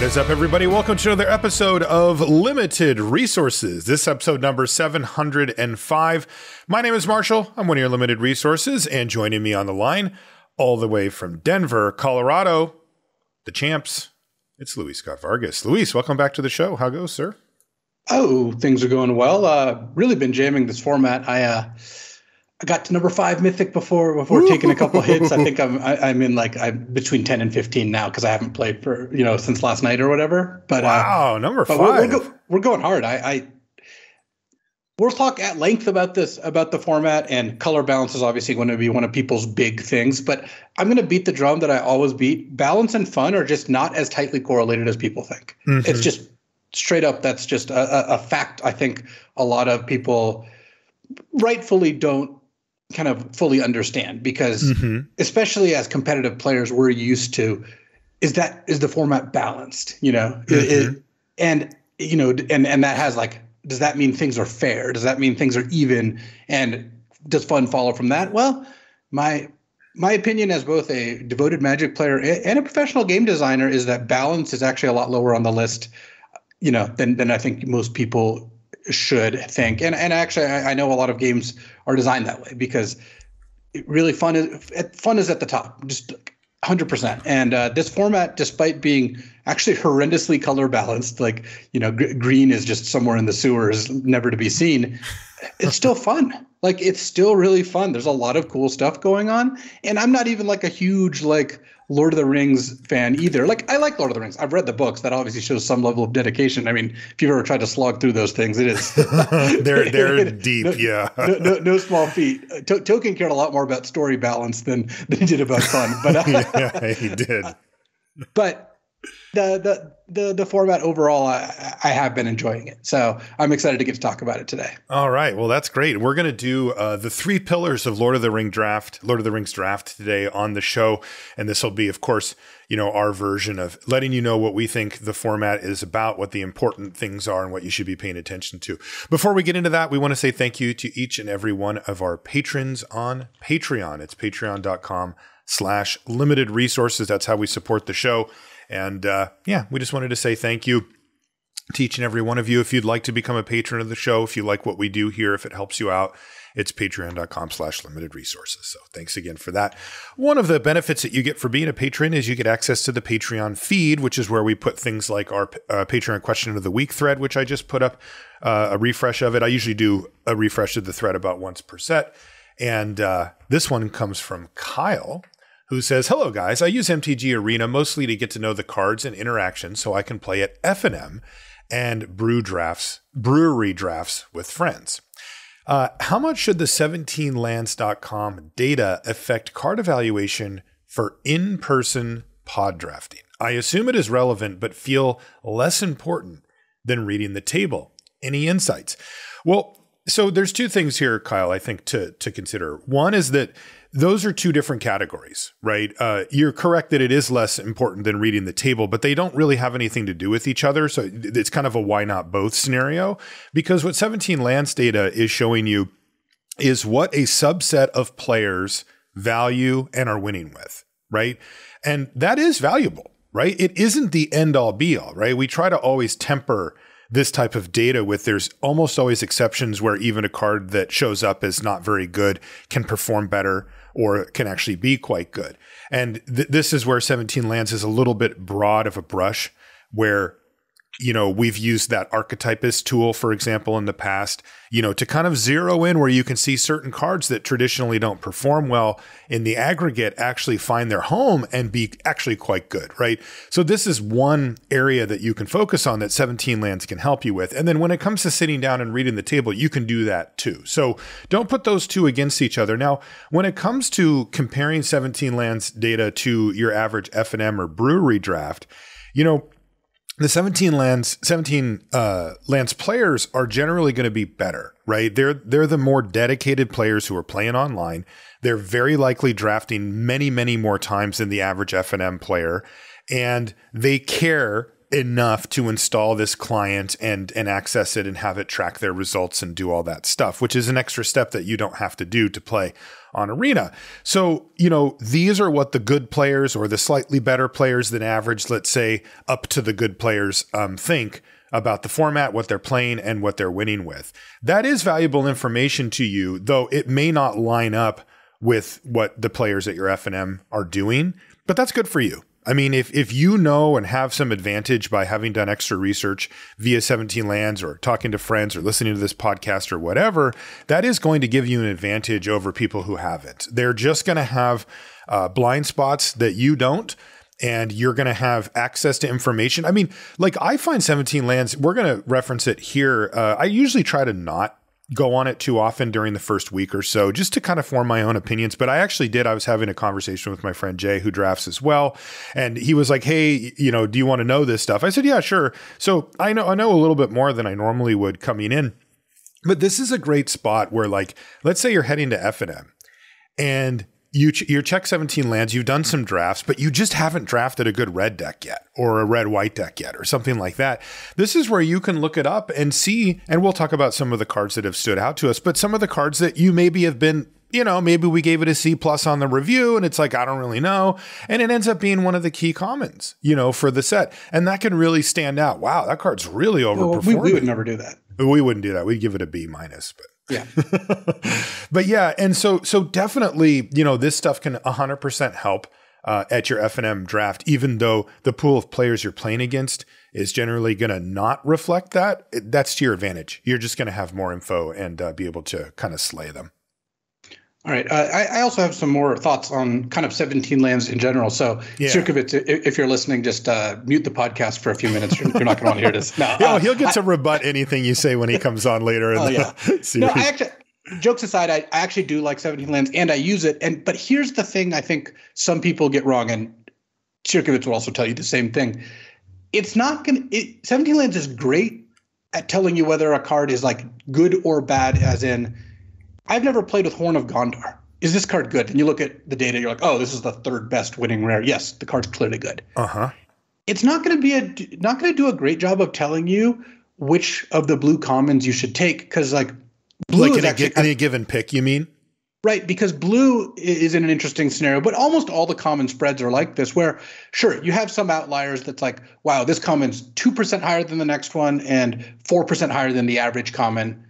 is up, everybody? Welcome to another episode of Limited Resources. This episode number 705. My name is Marshall. I'm one of your Limited Resources, and joining me on the line, all the way from Denver, Colorado, the champs, it's Luis Scott-Vargas. Luis, welcome back to the show. How goes, sir? Oh, things are going well. Really been jamming this format. I got to number 5 Mythic before taking a couple hits. I think I'm between 10 and 15 now because I haven't played for since last night or whatever. But wow, number 5. We're going hard. We'll talk at length about the format, and color balance is obviously going to be one of people's big things. But I'm going to beat the drum that I always beat. Balance and fun are just not as tightly correlated as people think. Mm-hmm. It's just straight up. That's just a fact. I think a lot of people rightfully don't kind of fully understand because especially as competitive players, we're used to, is the format balanced, and that has like, does that mean things are fair? Does that mean things are even? And does fun follow from that? Well, my opinion as both a devoted Magic player and a professional game designer is that balance is actually a lot lower on the list, than I think most people should think. And actually, I know a lot of games are designed that way because really fun is at the top, just 100%. And this format, despite being actually horrendously color balanced, like, green is just somewhere in the sewers, never to be seen, it's still fun. Like, it's still really fun. There's a lot of cool stuff going on. And I'm not even like a huge, like, Lord of the Rings fan either. Like, I like Lord of the Rings. I've read the books. That obviously shows some level of dedication. I mean, if you've ever tried to slog through those things, it is. they're deep, yeah. No small feat. Tolkien cared a lot more about story balance than he did about fun. But yeah, he did. But the format overall, I have been enjoying it. So I'm excited to get to talk about it today. All right. Well, that's great. We're going to do the 3 pillars of Lord of the Rings draft today on the show. And this will be, of course, our version of letting you know what we think the format is about, what the important things are, and what you should be paying attention to. Before we get into that, we want to say thank you to each and every one of our patrons on Patreon. It's patreon.com/limited resources. That's how we support the show. And we just wanted to say thank you to each and every one of you. If you'd like to become a patron of the show, if you like what we do here, if it helps you out, it's patreon.com/limited resources. So thanks again for that. One of the benefits that you get for being a patron is you get access to the Patreon feed, which is where we put things like our Patreon question of the week thread, which I just put up a refresh of it. I usually do a refresh of the thread about once per set. And this one comes from Kyle, who says, "Hello, guys. I use MTG Arena mostly to get to know the cards and interactions so I can play at F&M and brewery drafts with friends. How much should the 17lands.com data affect card evaluation for in-person pod drafting? I assume it is relevant, but feel less important than reading the table. Any insights?" Well, so there's 2 things here, Kyle, I think to consider. One is that those are 2 different categories, right? You're correct that it is less important than reading the table, but they don't really have anything to do with each other. So it's kind of a why not both scenario, because what 17 lands data is showing you is what a subset of players value and are winning with, right? And that is valuable, right? It isn't the end all be all, right? We try to always temper this type of data with, there's almost always exceptions where even a card that shows up as not very good can perform better or can actually be quite good. And this is where 17 lands is a little bit broad of a brush, where we've used that archetypist tool, for example, in the past, to kind of zero in where you can see certain cards that traditionally don't perform well in the aggregate actually find their home and be actually quite good, right? So this is one area that you can focus on that 17 lands can help you with. And then when it comes to sitting down and reading the table, you can do that too. So don't put those 2 against each other. Now, when it comes to comparing 17 lands data to your average F&M or brewery draft, the 17 lands players are generally going to be better, right? They're the more dedicated players who are playing online. They're very likely drafting many, many more times than the average F&M player, and they care enough to install this client and access it and have it track their results and do all that stuff, which is an extra step that you don't have to do to play on Arena. So, these are what the good players or the slightly better players than average, let's say up to the good players, think about the format, what they're playing, and what they're winning with. That is valuable information to you, though it may not line up with what the players at your FNM are doing, but that's good for you. I mean, if you know and have some advantage by having done extra research via 17 Lands or talking to friends or listening to this podcast or whatever, that is going to give you an advantage over people who haven't. They're just going to have blind spots that you don't, and you're going to have access to information. I mean, like I find 17 Lands, we're going to reference it here. I usually try to not go on it too often during the first week or so, just to kind of form my own opinions. But I actually did. I was having a conversation with my friend Jay, who drafts as well. And he was like, hey, do you want to know this stuff? I said, yeah, sure. So I know a little bit more than I normally would coming in. But this is a great spot where, like, let's say you're heading to FNM and you're check 17 Lands, you've done some drafts, but you just haven't drafted a good red deck yet or a red-white deck yet or something like that. This is where you can look it up and see, and we'll talk about some of the cards that have stood out to us, but some of the cards that you maybe have been, maybe we gave it a C+ on the review and it's like, I don't really know. And it ends up being one of the key commons, for the set. And that can really stand out. Wow, that card's really overperforming. Well, we would never do that. We wouldn't do that. We'd give it a B-, but yeah. But yeah. And so definitely, this stuff can 100% help at your FNM draft, even though the pool of players you're playing against is generally going to not reflect that. That's to your advantage. You're just going to have more info and be able to kind of slay them. All right. I also have some more thoughts on kind of 17 Lands in general. So, yeah. Sutcliffe, if you're listening, just mute the podcast for a few minutes. You're not going to want to hear this. No, he'll get to rebut anything you say when he comes on later in the series. No, jokes aside, I actually do like 17 Lands and I use it. But here's the thing I think some people get wrong, and Sutcliffe will also tell you the same thing. It's not going to – 17 Lands is great at telling you whether a card is like good or bad, as in – I've never played with Horn of Gondor. Is this card good? And you look at the data, you're like, oh, this is the third best winning rare. Yes, the card's clearly good. It's not going to do a great job of telling you which of the blue commons you should take, because blue is actually any given pick. You mean? Right, because blue is in an interesting scenario, but almost all the common spreads are like this, where sure, you have some outliers that's like, wow, this common's 2% higher than the next one and 4% higher than the average common.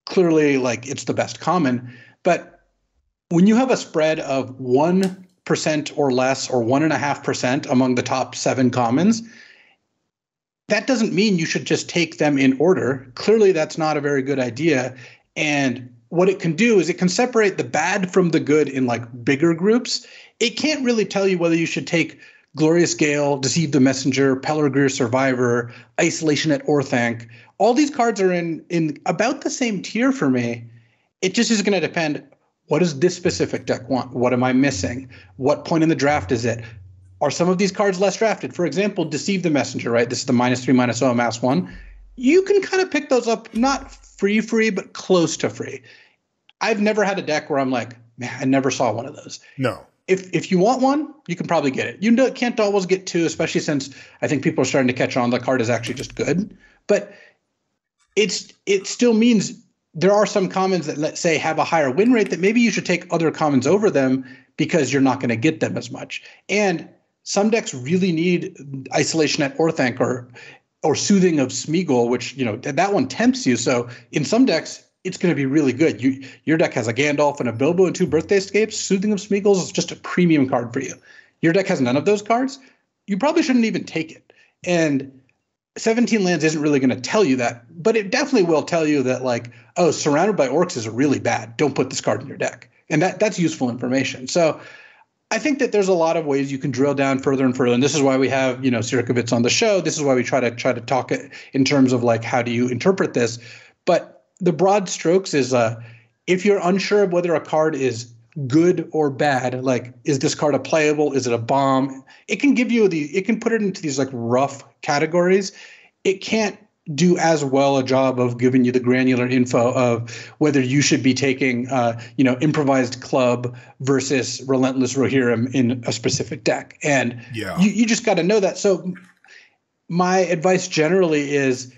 Clearly, it's the best common. But when you have a spread of 1% or less or 1.5% among the top 7 commons, that doesn't mean you should just take them in order. Clearly, that's not a very good idea. And what it can do is it can separate the bad from the good in bigger groups. It can't really tell you whether you should take Glorious Gale, Deceive the Messenger, Pelargir Survivor, Isolation at Orthanc. All these cards are in about the same tier for me. It just is going to depend, what does this specific deck want? What am I missing? What point in the draft is it? Are some of these cards less drafted? For example, Deceive the Messenger, right? This is the -3/-0 mass 1. You can kind of pick those up, not free, but close to free. I've never had a deck where I'm like, man, I never saw one of those. No. If you want one, you can probably get it. You can't always get 2, especially since I think people are starting to catch on. The card is actually just good. But it still means there are some commons that, let's say, have a higher win rate that maybe you should take other commons over them because you're not going to get them as much. And some decks really need Isolation at Orthanc or Soothing of Smeagol, which, that one tempts you. So in some decks, it's going to be really good. Your deck has a Gandalf and a Bilbo and 2 Birthday Escapes. Soothing of Smeagol is just a premium card for you. Your deck has none of those cards. You probably shouldn't even take it. And 17 Lands isn't really going to tell you that, but it definitely will tell you that Surrounded by Orcs is really bad. Don't put this card in your deck. And that's useful information. So I think that there's a lot of ways you can drill down further and further. And this is why we have, Sirkovitz on the show. This is why we try to talk it in terms of how do you interpret this. But the broad strokes is if you're unsure of whether a card is good or bad, is this card a playable? Is it a bomb? It can give you it can put it into these rough categories. It can't do as well a job of giving you the granular info of whether you should be taking, Improvised Club versus Relentless Rohirrim in a specific deck. And you just got to know that. So my advice generally is,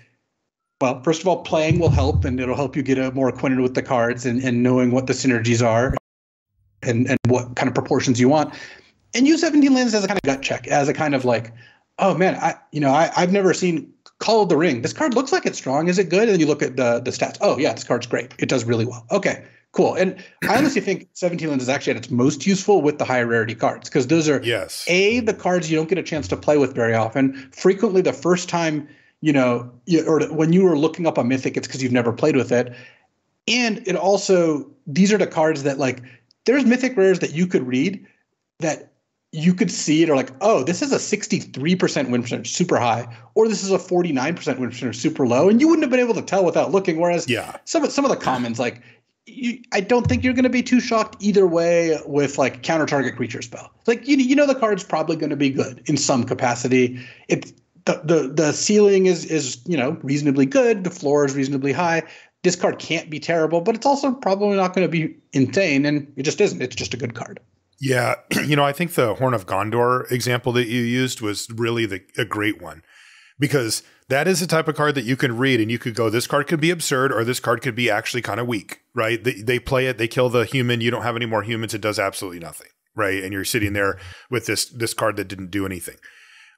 well, first of all, playing will help, and it'll help you get more acquainted with the cards and knowing what the synergies are and what kind of proportions you want. And use 17 lands as a kind of gut check, as a kind of like, oh man, I've never seen Call of the Ring. This card looks like it's strong. Is it good? And then you look at the stats. Oh yeah, this card's great. It does really well. Okay, cool. And I honestly think 17 lands is actually at its most useful with the higher rarity cards, because those are the cards you don't get a chance to play with very often. Frequently, the first time or when you were looking up a mythic, it's because you've never played with it. And it also, these are the cards that, like, there's mythic rares that you could read that you could see it, or like, oh, this is a 63% win percentage, super high, or this is a 49% win percentage, super low, and you wouldn't have been able to tell without looking. Whereas some of the commons, like, I don't think you're going to be too shocked either way with like counter target creature spell. Like, the card's probably going to be good in some capacity. It's the ceiling is reasonably good. The floor is reasonably high. This card can't be terrible, but it's also probably not going to be insane, and it just isn't. It's just a good card. Yeah, I think the Horn of Gondor example that you used was really a great one, because that is the type of card that you can read and you could go, this card could be absurd, or this card could be actually kind of weak, right? They play it, they kill the human, you don't have any more humans, it does absolutely nothing, right? And you're sitting there with this card that didn't do anything.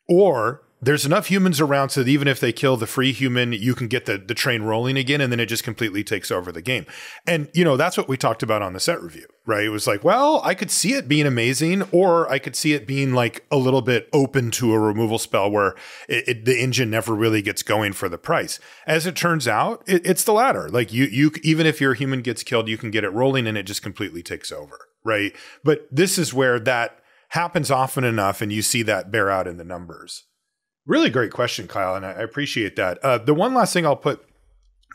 Or there's enough humans around so that even if they kill the free human, you can get the train rolling again, and then it just completely takes over the game. And, that's what we talked about on the set review, right? It was like, well, I could see it being amazing, or I could see it being like a little bit open to a removal spell where the engine never really gets going for the price. As it turns out, it's the latter. Like you even if your human gets killed, you can get it rolling and it just completely takes over, right? But this is where that happens often enough, and you see that bear out in the numbers. Really great question, Kyle, and I appreciate that. The one last thing I'll put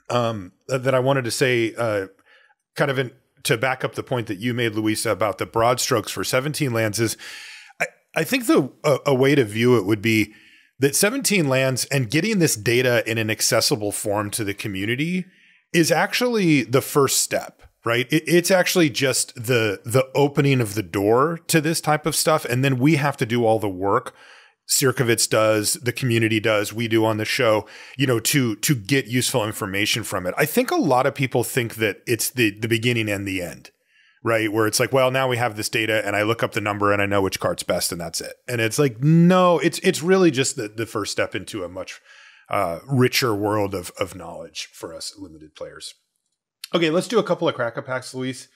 that I wanted to say, kind of to back up the point that you made, Luisa, about the broad strokes for 17 lands is, I think a way to view it would be that 17 lands and getting this data in an accessible form to the community is actually the first step. Right. It's actually just the opening of the door to this type of stuff. And then we have to do all the work. Sirkovitz does, the community does, we do on the show, to get useful information from it. I think a lot of people think that it's the beginning and the end, right? Where it's like, well, now we have this data and I look up the number and I know which card's best and that's it. And it's like, no, it's really just the first step into a much richer world of knowledge for us limited players. Okay, let's do a couple of Crack-A-Packs, Luis.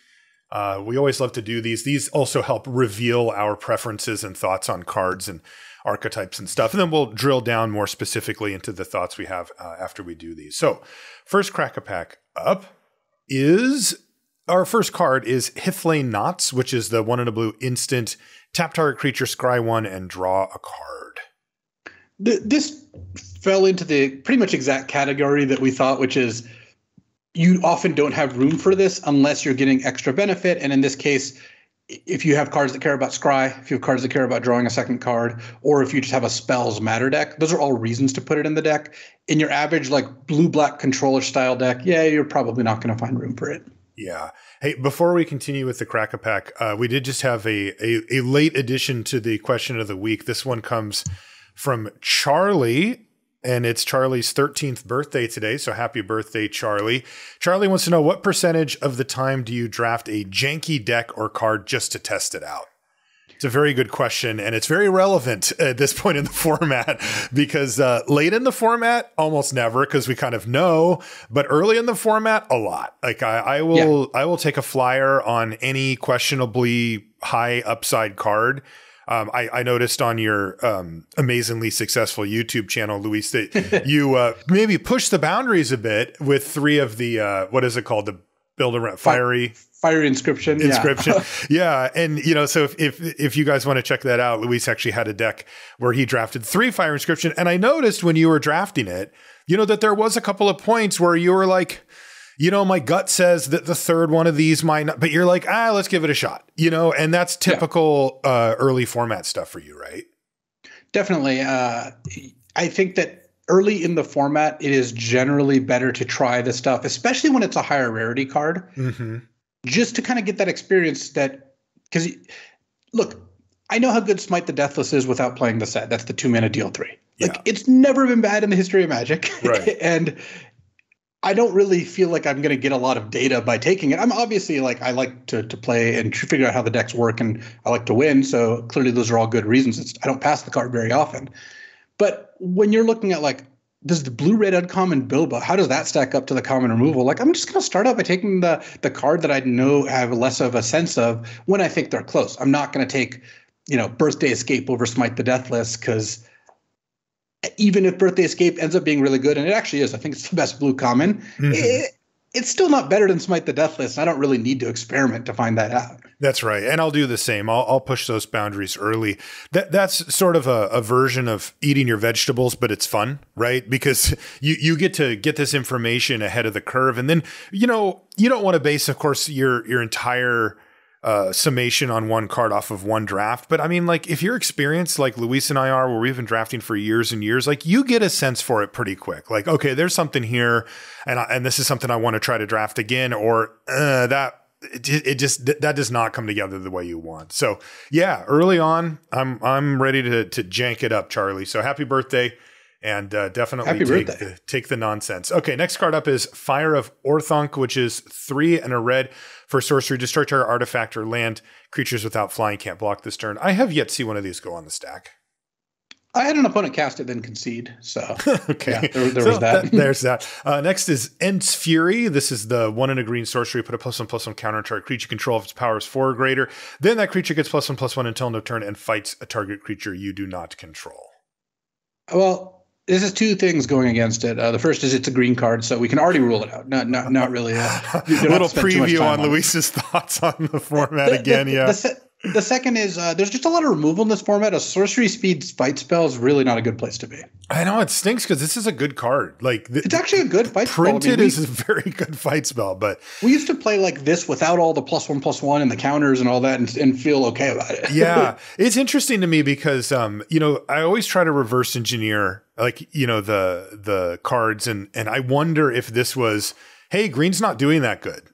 We always love to do these. These also help reveal our preferences and thoughts on cards and archetypes and stuff. And then we'll drill down more specifically into the thoughts we have after we do these. So first Crack-A-Pack up is, our first card is Hithlane Knots, which is the 1 and a blue instant, tap target creature, scry 1, and draw a card. This fell into the pretty much exact category that we thought, which is you often don't have room for this unless you're getting extra benefit. And in this case, if you have cards that care about scry, if you have cards that care about drawing a second card, or if you just have a spells matter deck, those are all reasons to put it in the deck. In your average like blue-black controller style deck, you're probably not going to find room for it. Yeah. Hey, before we continue with the Crack-A-Pack, we did just have a late addition to the question of the week. This one comes from Charlie, and it's Charlie's 13th birthday today. So happy birthday, Charlie. Charlie wants to know, what percentage of the time do you draft a janky deck or card just to test it out? It's a very good question, and it's very relevant at this point in the format, because late in the format, almost never, because we kind of know, but early in the format, a lot. Like I will take a flyer on any questionably high upside card. I noticed on your amazingly successful YouTube channel, Luis, that you maybe push the boundaries a bit with 3 of the, what is it called? The build around fiery inscription. Yeah. And, so if you guys want to check that out, Luis actually had a deck where he drafted 3 fire inscription. And I noticed when you were drafting it, that there was a couple of points where you were like, my gut says that the third one of these might not, but you're like, let's give it a shot, and that's typical early format stuff for you, right? Definitely. I think that early in the format, it is generally better to try this stuff, especially when it's a higher rarity card, just to kind of get that experience because look, I know how good Smite the Deathless is without playing the set. That's the 2-mana deal 3. Like Yeah. it's never been bad in the history of Magic. Right. And I don't really feel like I'm going to get a lot of data by taking it. I'm obviously like I like to play and figure out how the decks work, and I like to win. So clearly those are all good reasons. I don't pass the card very often. But when you're looking at like, does the blue-red uncommon Bilbo, how does that stack up to the common removal? Like, I'm just going to start out by taking the card that I know have less of a sense of when I think they're close. I'm not going to take, Birthday Escape over Smite the Deathless, because even if Birthday Escape ends up being really good, and it actually is, I think it's the best blue common, it's still not better than Smite the Deathless. I don't really need to experiment to find that out. That's right. And I'll do the same. I'll push those boundaries early. That's sort of a version of eating your vegetables, but it's fun, right? Because you get to get this information ahead of the curve. And then, you don't want to base, of course, your entire summation on one card off of one draft. But I mean, like, if you're experienced like Luis and I are, where we've been drafting for years and years, like, you get a sense for it pretty quick. Like, okay, there's something here, and this is something I want to try to draft again, or that does not come together the way you want. So yeah, early on, I'm ready to jank it up, Charlie. So happy birthday. And definitely take the nonsense. Okay, next card up is Fire of Orthonk, which is 3 and a red for sorcery. Destroy target artifact or land. Creatures without flying can't block this turn. I have yet to see one of these go on the stack. I had an opponent cast it, then concede. So okay, yeah, there was that. There's that. Next is Ent's Fury. This is the 1 and a green sorcery. Put a +1/+1 counter on target creature control if its power is 4 or greater. Then that creature gets +1/+1 until end of turn and fights a target creature you do not control. Well, this is two things going against it. The first is it's a green card, so we can already rule it out. Not really. A little preview on Luis's thoughts on the format again. The second is there's just a lot of removal in this format. A sorcery speed fight spell is really not a good place to be. I know it stinks because this is a good card. Like it's actually a good fight spell. Printed is a very good fight spell, but we used to play like this without all the +1/+1 and the counters and all that, and feel okay about it. Yeah, it's interesting to me because I always try to reverse engineer the cards, and I wonder if this was, hey, green's not doing that good,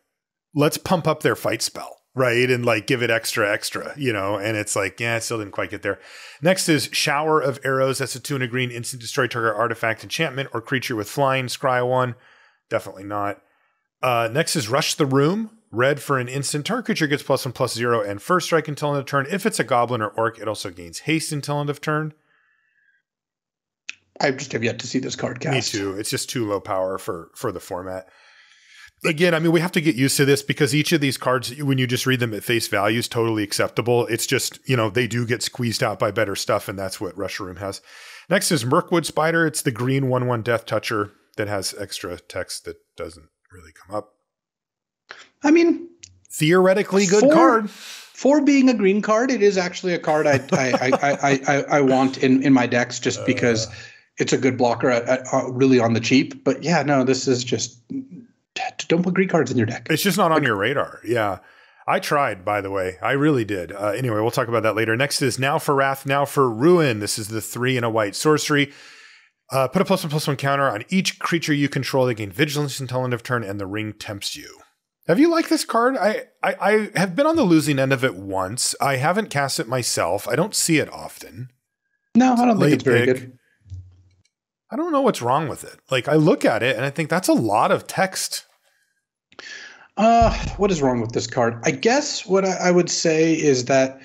let's pump up their fight spell. Right. And like give it extra, and it's like, yeah, it still didn't quite get there. Next is Shower of Arrows. That's a 2 and a green instant destroy target artifact, enchantment, or creature with flying. Scry 1. Definitely not. Next is Rush the Room. Red for an instant. Target creature gets +1/+0 and first strike until end of turn. If it's a goblin or orc, it also gains haste until end of turn. I just have yet to see this card cast. Me too. It's just too low power for the format. Again, I mean, we have to get used to this because each of these cards, when you just read them at face value, is totally acceptable. It's just, they do get squeezed out by better stuff, and that's what Rush Room has. Next is Mirkwood Spider. It's the green 1/1 Death Toucher that has extra text that doesn't really come up. I mean, theoretically good card. For being a green card, it is actually a card I want in my decks just because it's a good blocker really on the cheap. But yeah, no, this is just... Don't put green cards in your deck. It's just not on your radar. Yeah. I tried, by the way. I really did. Anyway, we'll talk about that later. Next is Now for Wrath, Now for Ruin. This is the 3 and a white sorcery. Put a +1/+1 counter on each creature you control. They gain vigilance until end of turn, and the ring tempts you. Have you liked this card? I have been on the losing end of it once. I haven't cast it myself. I don't see it often. No, I don't think it's very good. I don't know what's wrong with it. Like, I look at it and I think that's a lot of text. What is wrong with this card? I guess what I would say is that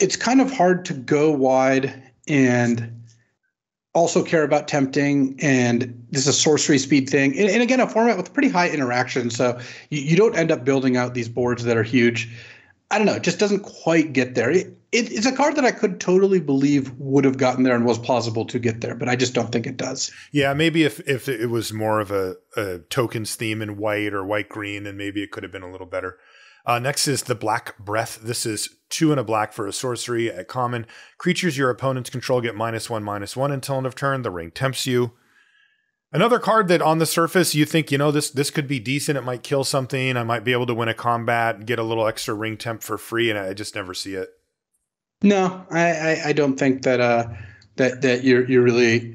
it's kind of hard to go wide and also care about tempting. And this is a sorcery speed thing. And again, a format with pretty high interaction. So you don't end up building out these boards that are huge. I don't know. It just doesn't quite get there. It's a card that I could totally believe would have gotten there and was plausible to get there, but I just don't think it does. Yeah, maybe if it was more of a tokens theme in white or white-green, then maybe it could have been a little better. Next is the Black Breath. This is 2 and a black for a sorcery at common. Creatures your opponents control get -1/-1 until end of turn. The ring tempts you. Another card that on the surface you think, this could be decent. It might kill something. I might be able to win a combat and get a little extra ring temp for free, and I just never see it. No, I don't think that that you really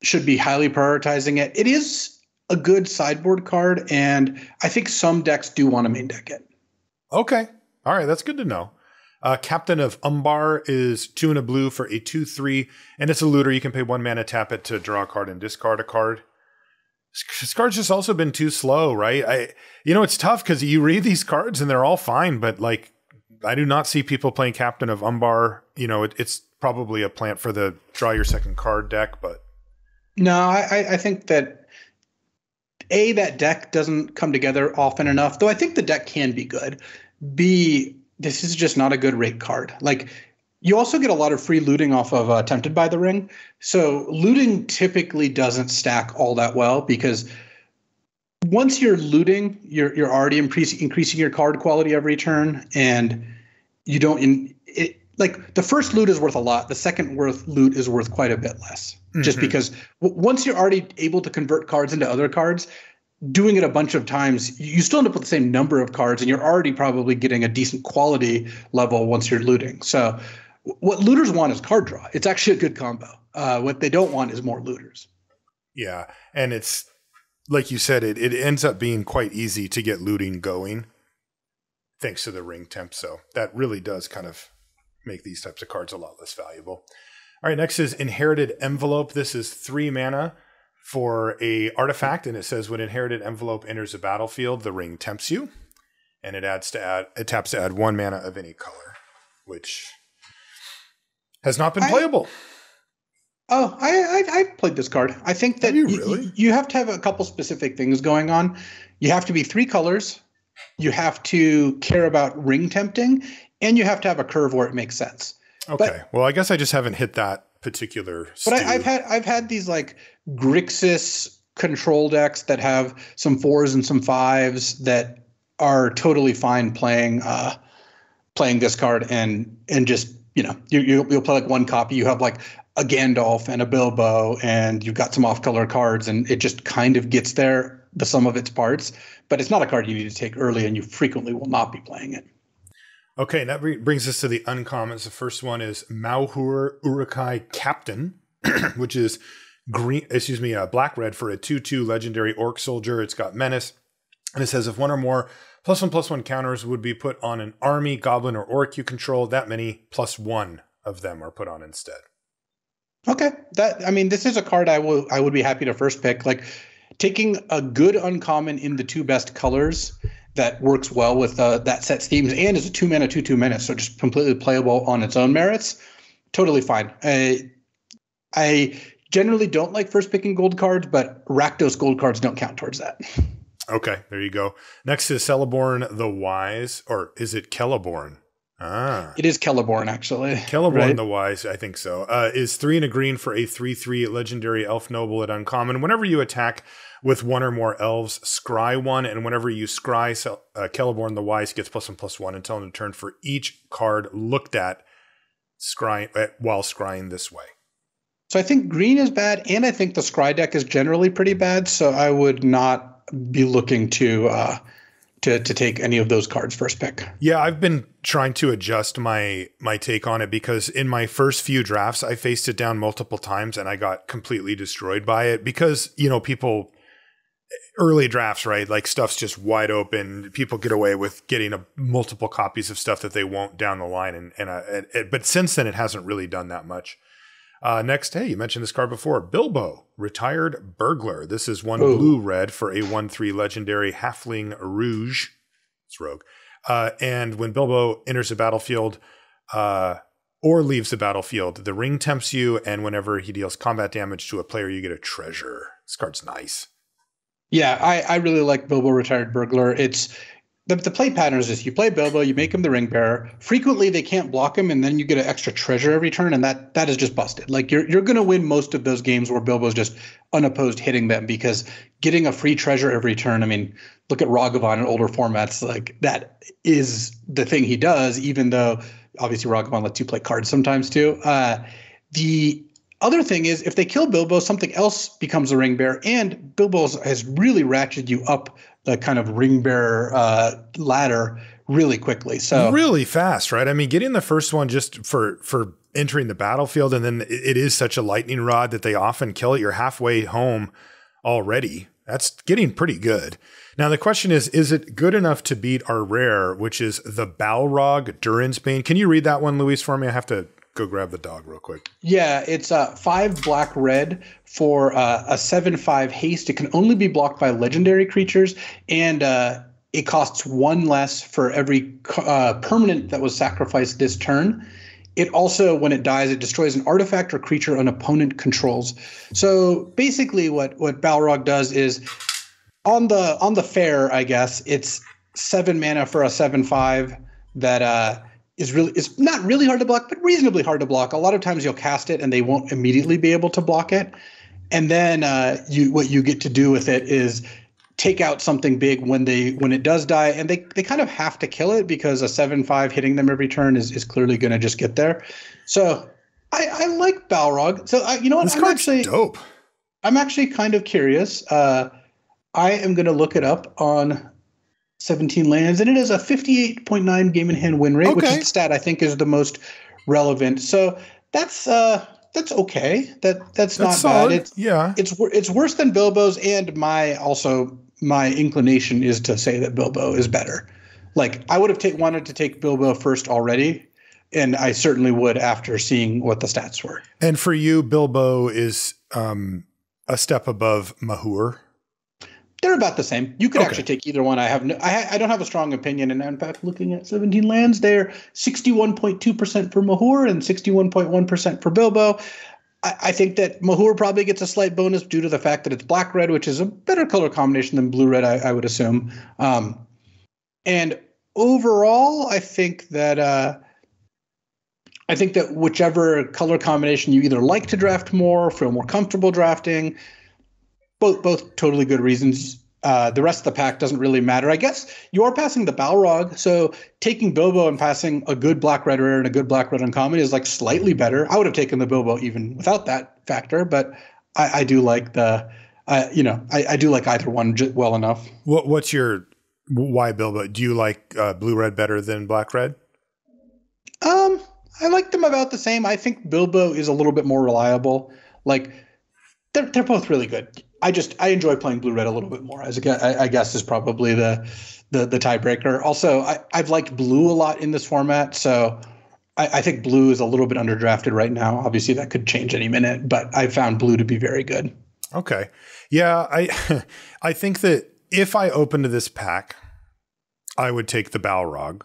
should be highly prioritizing it. It is a good sideboard card, and I think some decks do want to main deck it. Okay. All right. That's good to know. Captain of Umbar is 2 and a blue for a 2/3, and it's a looter. You can pay 1 mana, tap it to draw a card and discard a card. This card's just also been too slow, right? It's tough because you read these cards and they're all fine, but like I do not see people playing Captain of Umbar. It's probably a plant for the draw your second card deck, but no, I think that that deck doesn't come together often enough, though I think the deck can be good. B, this is just not a good rate card. Like, you also get a lot of free looting off of Tempted by the Ring. So looting typically doesn't stack all that well because once you're looting, you're already increasing your card quality every turn, and you don't like the first loot is worth a lot. The second loot is worth quite a bit less, just because once you're already able to convert cards into other cards, doing it a bunch of times, you still end up with the same number of cards, and you're already probably getting a decent quality level once you're looting. So what looters want is card draw. It's actually a good combo. What they don't want is more looters. Yeah, and it's like you said, it ends up being quite easy to get looting going thanks to the ring temp. So that really does kind of make these types of cards a lot less valuable. All right, next is Inherited Envelope. This is 3 mana for a artifact, and it says when Inherited Envelope enters a battlefield, the ring tempts you, and it taps to add 1 mana of any color, which has not been playable. I played this card. I think that you have to have a couple specific things going on. You have to be 3 colors. You have to care about ring tempting, and you have to have a curve where it makes sense. Okay. Well, I guess I just haven't hit that particular. But I've had these like Grixis control decks that have some 4s and some 5s that are totally fine playing this card and just you'll play like 1 copy. You have like a Gandalf and a Bilbo, and you've got some off-color cards, and it just kind of gets there, the sum of its parts. But it's not a card you need to take early, and you frequently will not be playing it. Okay, that brings us to the uncommons. The first one is Mauhur Urukai Captain, which is black-red for a 2/2 legendary orc soldier. It's got menace, and it says if 1 or more +1/+1 counters would be put on an army, goblin, or orc you control, that many +1 of them are put on instead. Okay, this is a card I would be happy to first pick. Like, taking a good uncommon in the 2 best colors that works well with that set's themes and is a 2 mana, 2/2 menace, so just completely playable on its own merits. Totally fine. I generally don't like first picking gold cards, but Rakdos gold cards don't count towards that. Okay, there you go. Next is Celeborn the Wise, or is it Celeborn? It is Celeborn, actually. Celeborn the Wise, I think so. Is 3 and a green for a 3/3 legendary elf noble at uncommon. Whenever you attack with 1 or more elves, scry 1, and whenever you scry Celeborn the Wise gets +1/+1 until end of turn for each card looked at while scrying this way. So I think green is bad, and I think the scry deck is generally pretty bad, so I would not be looking to take any of those cards first pick. Yeah, I've been trying to adjust my take on it because in my first few drafts, I faced it down multiple times and I got completely destroyed by it because, people early drafts, right? Like stuff's just wide open. People get away with getting multiple copies of stuff that they won't down the line. But since then, it hasn't really done that much. Next, hey, you mentioned this card before. Bilbo, Retired Burglar. This is 1 blue-red for a 1/3 legendary Halfling Rouge. It's rogue. And when Bilbo enters the battlefield or leaves the battlefield, the ring tempts you, and whenever he deals combat damage to a player, you get a treasure. This card's nice. Yeah, I really like Bilbo Retired Burglar. It's the play pattern is this: you play Bilbo, you make him the ring bearer. Frequently, they can't block him, and then you get an extra treasure every turn, and that is just busted. Like you're going to win most of those games where Bilbo's just unopposed hitting them because getting a free treasure every turn. I mean, look at Ragavan in older formats. Like that is the thing he does. Even though obviously Ragavan lets you play cards sometimes too. The other thing is if they kill Bilbo, something else becomes a ring bearer, and Bilbo has really ratcheted you up the kind of ring bearer ladder really quickly. So really fast, right? I mean, getting the first one just for entering the battlefield, and then it is such a lightning rod that they often kill it. You're halfway home already. That's getting pretty good. Now, the question is it good enough to beat our rare, which is the Balrog Durin's Bane? Can you read that one, Luis, for me? I have to go grab the dog real quick. Yeah, it's 5 black red for a 7/5 haste. It can only be blocked by legendary creatures, and it costs 1 less for every permanent that was sacrificed this turn. It also, when it dies, it destroys an artifact or creature an opponent controls. So basically what Balrog does is on the fair, I guess, it's 7 mana for a 7/5 that is not really hard to block, but reasonably hard to block. A lot of times you'll cast it and they won't immediately be able to block it. And then what you get to do with it is take out something big when it does die, and they kind of have to kill it because a 7/5 hitting them every turn is clearly going to just get there. So I like Balrog. So you know what? This card's dope. I'm actually kind of curious. I am going to look it up on 17 Lands, and it is a 58.9 game in hand win rate, which is the stat I think is the most relevant. So that's okay. That's not solid. Bad. It's worse than Bilbo's, and my inclination is to say that Bilbo is better. Like, I would have wanted to take Bilbo first already, and I certainly would after seeing what the stats were. And for you, Bilbo is a step above Mahur. They're about the same. You could actually take either one. I don't have a strong opinion, and in fact, looking at 17 Lands, they're 61.2% for Mahur and 61.1% for Bilbo. I think that Mahur probably gets a slight bonus due to the fact that it's black-red, which is a better color combination than blue-red, I would assume. And overall, I think that whichever color combination you either like to draft more, feel more comfortable drafting, both totally good reasons. The rest of the pack doesn't really matter. I guess you are passing the Balrog, so taking Bilbo and passing a good black-red rare and a good black-red uncommon is like slightly better. I would have taken the Bilbo even without that factor, but I do like I do like either one well enough. What's your why Bilbo? Do you like blue-red better than black-red? I like them about the same. I think Bilbo is a little bit more reliable. Like, they're both really good. I enjoy playing blue-red a little bit more. I guess is probably the tiebreaker. Also, I've liked blue a lot in this format, so I think blue is a little bit underdrafted right now. Obviously, that could change any minute, but I found blue to be very good. Okay, yeah, I think that if I opened this pack, I would take the Balrog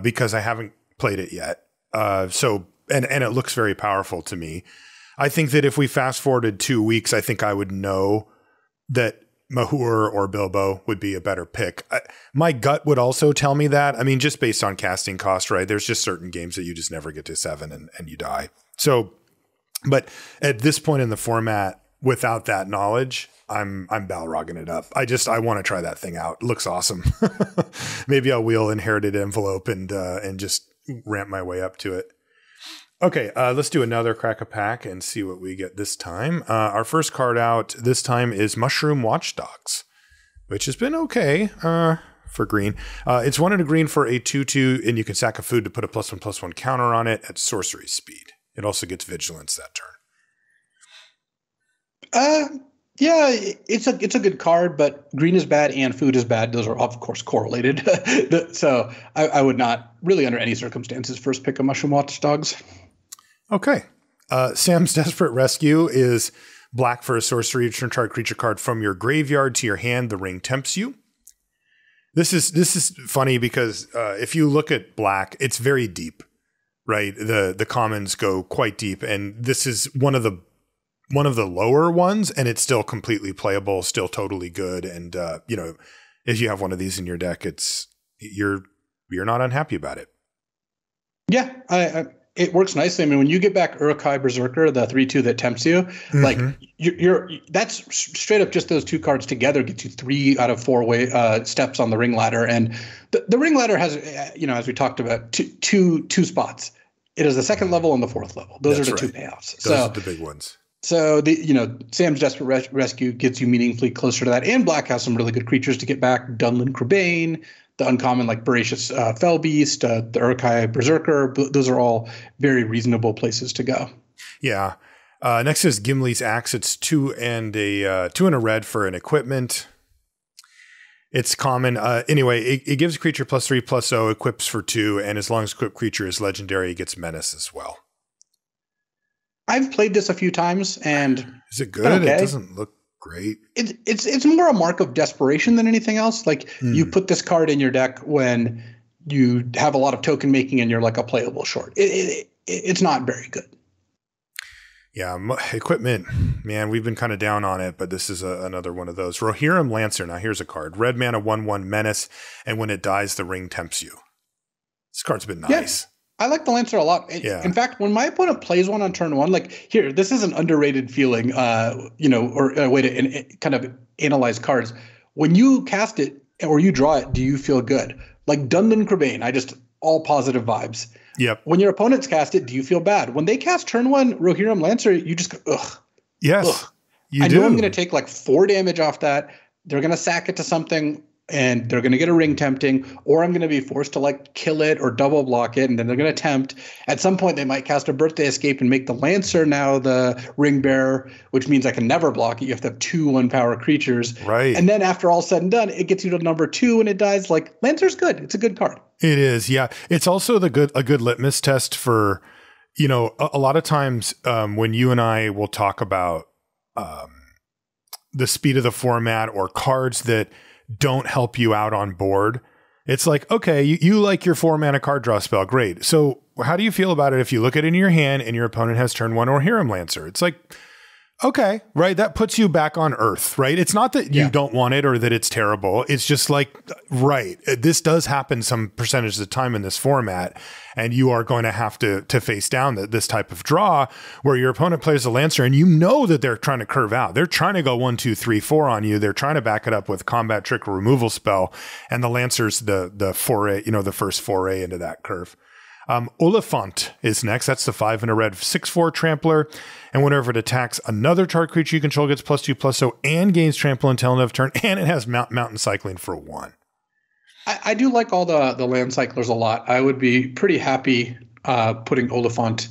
because I haven't played it yet. So it looks very powerful to me. I think that if we fast forwarded 2 weeks, I think I would know that Mahur or Bilbo would be a better pick. My gut would also tell me that. I mean, just based on casting cost, right? There's just certain games that you just never get to 7 and you die. So, but at this point in the format, without that knowledge, I'm Balrogging it up. I want to try that thing out. It looks awesome. Maybe I'll wheel inherited envelope and just ramp my way up to it. Okay, let's do another crack a pack and see what we get this time. Our first card out this time is Mushroom Watchdogs, which has been okay for green. It's 1 and a green for a 2/2, and you can sack a food to put a +1/+1 counter on it at sorcery speed. It also gets vigilance that turn. Yeah, it's a good card, but green is bad and food is bad. Those are, of course, correlated. So I would not really, under any circumstances, first pick a Mushroom Watchdogs. Okay. Sam's Desperate Rescue is black for a sorcery. Return target creature card from your graveyard to your hand. The ring tempts you. This is funny because if you look at black, it's very deep, right? The commons go quite deep, and this is one of the lower ones, and it's still completely playable, still totally good. And if you have one of these in your deck, you're not unhappy about it. Yeah, it works nicely. I mean, when you get back Uruk-hai Berserker, the 3/2 that tempts you, like that's straight up just those two cards together gets you 3 out of 4 steps on the ring ladder. And the ring ladder has, as we talked about, two spots. It is the second level and the fourth level. Those are the two payouts. Those are the big ones. So Sam's Desperate Rescue gets you meaningfully closer to that. And black has some really good creatures to get back. Dunlin Crebain, the uncommon like Voracious Fellbeast, the Uruk-hai Berserker. Those are all very reasonable places to go. Yeah. Next is Gimli's Axe. It's 2 and a red for an equipment. It's common. Anyway, it gives a creature +3/+0, equips for 2, and as long as equipped creature is legendary, it gets menace as well. I've played this a few times, and is it good? Okay. It doesn't look great. It's more a mark of desperation than anything else. Like you put this card in your deck when you have a lot of token making and you're like a playable short. It's not very good. Yeah, equipment, man, we've been kind of down on it, but this is another one of those. Rohirrim Lancer. Now here's a card. Red mana, 1/1 menace, and when it dies, the ring tempts you. This card's been nice. Yeah, I like the Lancer a lot. Yeah. In fact, when my opponent plays one on turn 1, like here, this is an underrated feeling, or a way to kind of analyze cards. When you cast it or you draw it, do you feel good? Like Dunlan Crebain, all positive vibes. Yep. When your opponents cast it, do you feel bad? When they cast turn 1 Rohirrim Lancer, you just go, ugh. Yes, ugh. you I do. know I'm going to take like 4 damage off that. They're going to sack it to something, and they're going to get a ring tempting, or I'm going to be forced to like kill it or double block it, and then they're going to tempt. At some point, they might cast a Birthday Escape and make the Lancer now the ring bearer, which means I can never block it. You have to have 2 1-power creatures. Right. And then after all said and done, it gets you to number 2 when it dies. Like, Lancer's good. It's a good card. It is, yeah. It's also a good litmus test for, a lot of times when you and I will talk about the speed of the format or cards that don't help you out on board. It's like, okay, you like your 4-mana card draw spell. Great. So how do you feel about it if you look at it in your hand and your opponent has turn 1 Rohirrim Lancer? It's like, okay, right. That puts you back on Earth, right? It's not that you don't want it or that it's terrible. It's just like, right. This does happen some percentage of the time in this format, and you are going to have to face down this type of draw where your opponent plays a Lancer and you know that they're trying to curve out. They're trying to go 1, 2, 3, 4 on you. They're trying to back it up with combat trick or removal spell, and the Lancer's the foray, the first foray into that curve. Oliphant is next. That's the 5 and a red 6/4 trampler. And whenever it attacks another target creature you control, gets +2/+0 and gains trample until end of turn. And it has mountain cycling for 1. I do like all the land cyclers a lot. I would be pretty happy putting Oliphant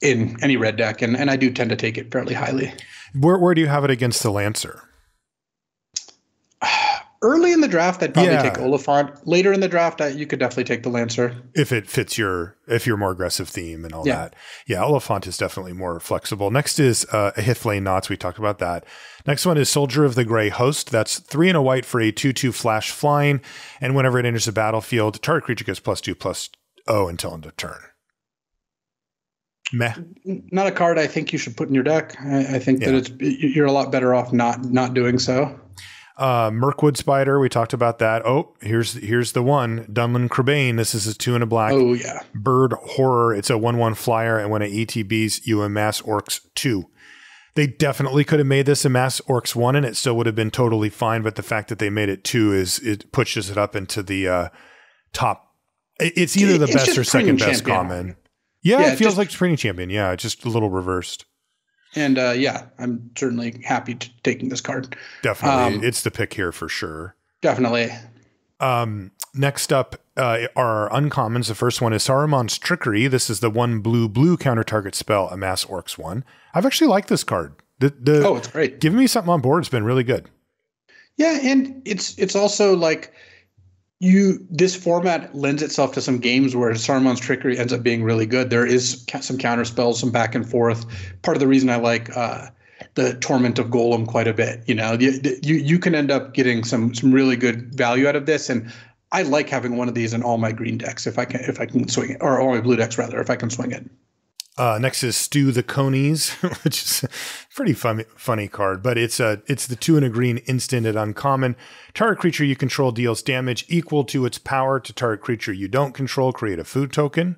in any red deck, and I do tend to take it fairly highly. Where do you have it against the Lancer? Early in the draft, I'd probably take Oliphant. Later in the draft, you could definitely take the Lancer. If it fits if you're more aggressive theme and all that. Yeah, Oliphant is definitely more flexible. Next is Hithflane Knots. We talked about that. Next one is Soldier of the Grey Host. That's 3 and a white for a 2/2 flash flying. And whenever it enters the battlefield, target creature gets +2/+0 until end of turn. Meh. Not a card I think you should put in your deck. I think that you're a lot better off not doing so. Mirkwood Spider, we talked about that. Oh, here's the one. Dunlan Crebain. This is a 2 and a black. Oh, yeah. Bird Horror. It's a 1/1 flyer, and when it ETBs, you amass Orcs 2. They definitely could have made this amass Orcs 1, and it still would have been totally fine, but the fact that they made it 2 it pushes it up into the top. It's either the best or second best common. Yeah, it feels like Spring Champion. Yeah, just a little reversed. And I'm certainly happy taking this card. Definitely. It's the pick here for sure. Definitely. Next up are uncommons. The first one is Saruman's Trickery. This is the 1 blue counter target spell, amass Orcs 1. I've actually liked this card. It's great. Giving me something on board has been really good. Yeah, and it's also like this format lends itself to some games where Saruman's Trickery ends up being really good. There is some counter spells, some back and forth. Part of the reason I like the Torment of Golem quite a bit. You can end up getting some really good value out of this, and I like having one of these in all my green decks if I can swing it, or all my blue decks rather if I can swing it. Next is Stew the Conies, which is a pretty funny card, but it's the 2 and a green instant at uncommon. Target creature you control deals damage equal to its power to target creature you don't control. Create a food token.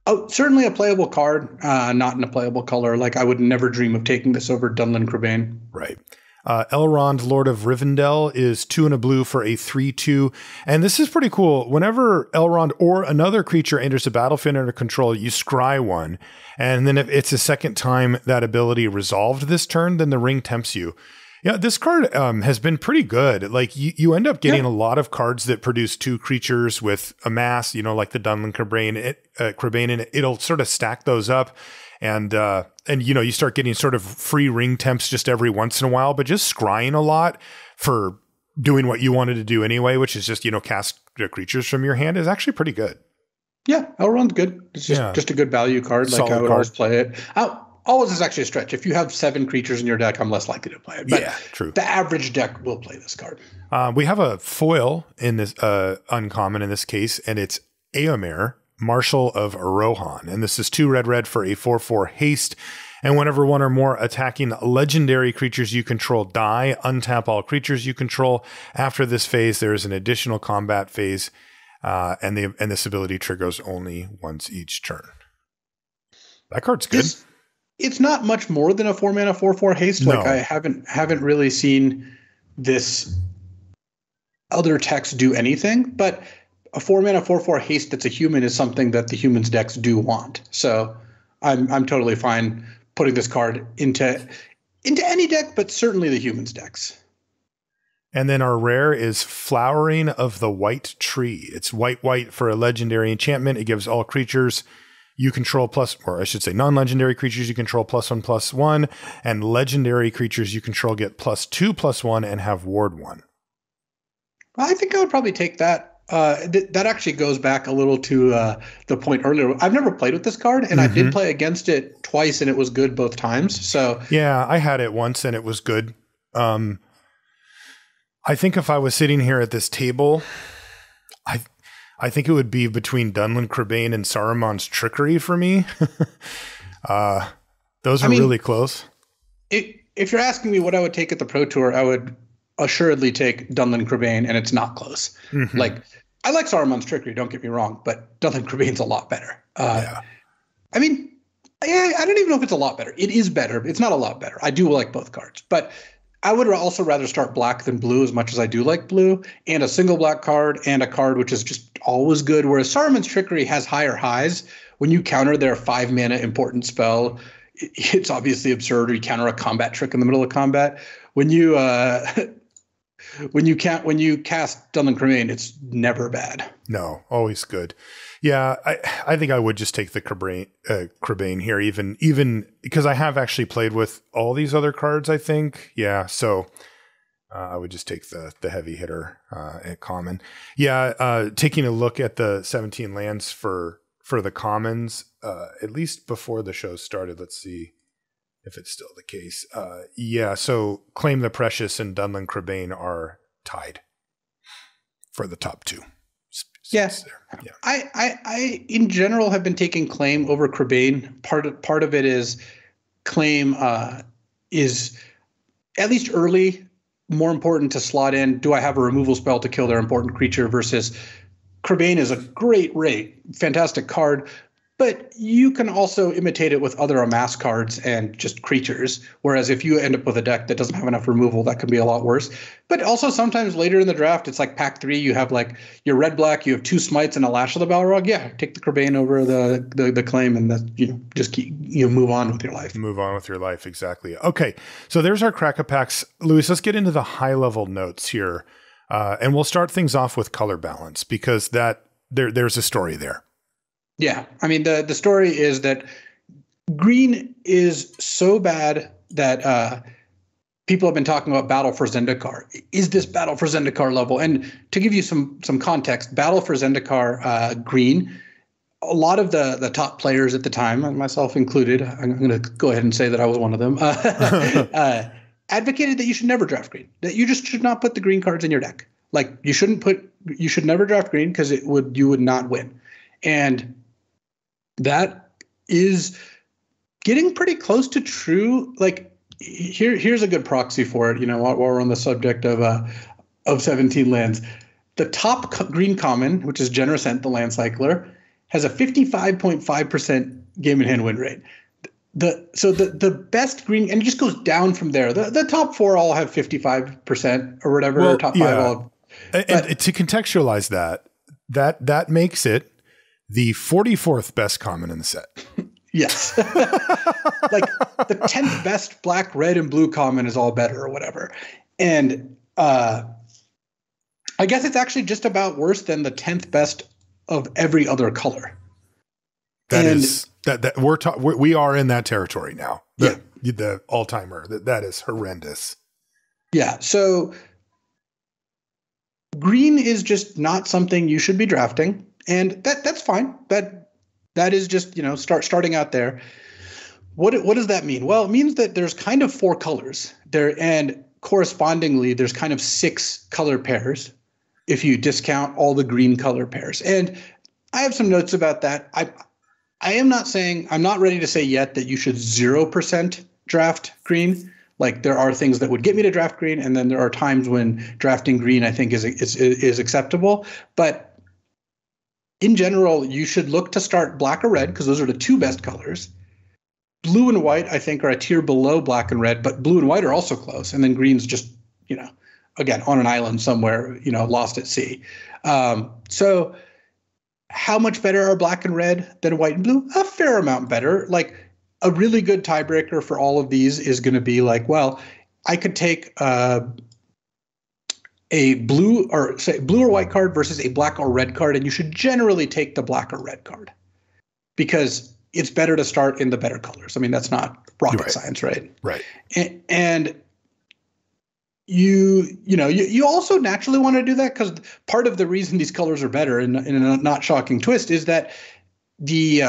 Oh, certainly a playable card, not in a playable color. Like I would never dream of taking this over Dunlan Crebain. Right. Elrond, Lord of Rivendell, is 2 and a blue for a 3/2. And this is pretty cool. Whenever Elrond or another creature enters the battlefield under control, you scry 1. And then if it's the second time that ability resolved this turn, then the ring tempts you. Yeah, this card has been pretty good. Like you end up getting a lot of cards that produce 2 creatures with amass, like the Dunlan Crebain, and it'll sort of stack those up. And you start getting sort of free ring temps just every once in a while, but just scrying a lot for doing what you wanted to do anyway, which is just, cast creatures from your hand, is actually pretty good. Yeah, Elrond's good. It's just a good value card. Like I would always play it. Always is actually a stretch. If you have 7 creatures in your deck, I'm less likely to play it. But yeah, true. The average deck will play this card. We have a foil in this uncommon in this case, and it's Eomer, Marshal of Rohan. And this is 2 red for a 4/4 haste. And whenever one or more attacking legendary creatures you control die, untap all creatures you control. After this phase, there is an additional combat phase, and this ability triggers only once each turn. That card's good. It's not much more than a 4-mana 4/4 haste. No. Like I haven't really seen this other text do anything, but a 4-mana 4/4 haste that's a human is something that the humans decks do want. So I'm totally fine putting this card into any deck, but certainly the humans decks. And then our rare is Flowering of the White Tree. It's white for a legendary enchantment. It gives all creatures you control non-legendary creatures you control +1/+1, and legendary creatures you control get +2/+1 and have ward 1. I think I would probably take that. That actually goes back a little to the point earlier. I've never played with this card, and I did play against it twice, and it was good both times. So yeah, I had it once, and it was good. I think if I was sitting here at this table, I think it would be between Dunlin Crebain and Saruman's Trickery for me. Those are really close. If you're asking me what I would take at the Pro Tour, I would assuredly take Dunlin Crebain, and it's not close. Like, I like Saruman's Trickery, don't get me wrong, but Dunlin Crebain's a lot better. I don't even know if it's a lot better. It is better. It's not a lot better. I do like both cards, but I would also rather start black than blue, as much as I do like blue, and a single black card and a card which is just always good. Whereas Saruman's Trickery has higher highs. When you counter their 5-mana important spell, it's obviously absurd. Or you counter a combat trick in the middle of combat. When you cast Dunlin Crebain, it's never bad. No, always good. Yeah, I think I would just take the Crebain here, even because I have actually played with all these other cards, I think. Yeah, so I would just take the heavy hitter at common. Yeah, taking a look at the 17 lands for the commons, at least before the show started. Let's see if it's still the case. Yeah, so Claim the Precious and Dunlin Crebain are tied for the top 2. Yes, yeah. I in general have been taking Claim over Crebain. Part of it is Claim is at least early more important to slot in. Do I have a removal spell to kill their important creature versus Crebain is a great rate, fantastic card, but you can also imitate it with other amass cards and just creatures. Whereas if you end up with a deck that doesn't have enough removal, that can be a lot worse. But also sometimes later in the draft, it's like pack 3, you have like your red-black, you have 2 smites and a Lash of the Balrog. Yeah, take the Crebain over the Claim, and that just keep move on with your life. Move on with your life, exactly. Okay, so there's our Crack-a-Packs. Luis, let's get into the high-level notes here, and we'll start things off with color balance because there's a story there. Yeah, I mean, the story is that green is so bad that people have been talking about Battle for Zendikar. Is this Battle for Zendikar level? And to give you some context, Battle for Zendikar green, a lot of the top players at the time, myself included, I'm going to go ahead and say that I was one of them, advocated that you should never draft green, that you just should not put the green cards in your deck. Like you should never draft green because you would not win. And that is getting pretty close to true. Like here's a good proxy for it. While we're on the subject of 17 lands, the top green common, which is Generous Ent, the Land Cycler, has a 55.5% game in hand win rate. The best green, and it just goes down from there. The top 4 all have 55% or whatever. Well, top 5 yeah. all. And to contextualize that makes it the 44th best common in the set. Yes. Like the 10th best black, red, and blue common is all better or whatever. And I guess it's actually just about worse than the 10th best of every other color. That is We are in that territory now. The all-timer, that is horrendous. Yeah. So green is just not something you should be drafting, and that's fine. That is just, starting out there. What does that mean? Well, it means that there's kind of 4 colors there, and correspondingly, there's kind of 6 color pairs if you discount all the green color pairs. And I have some notes about that. I'm not ready to say yet that you should 0% draft green. Like, there are things that would get me to draft green, and then there are times when drafting green, I think, is acceptable. But in general, you should look to start black or red, because those are the 2 best colors. Blue and white, I think, are a tier below black and red, but blue and white are also close. And then green's just, again, on an island somewhere, lost at sea. So how much better are black and red than white and blue? A fair amount better. Like, a really good tiebreaker for all of these is going to be like, well, I could take a blue or white card versus a black or red card, and you should generally take the black or red card because it's better to start in the better colors. I mean, that's not rocket science, right? Right. And you also naturally want to do that because part of the reason these colors are better, in a not shocking twist, is that the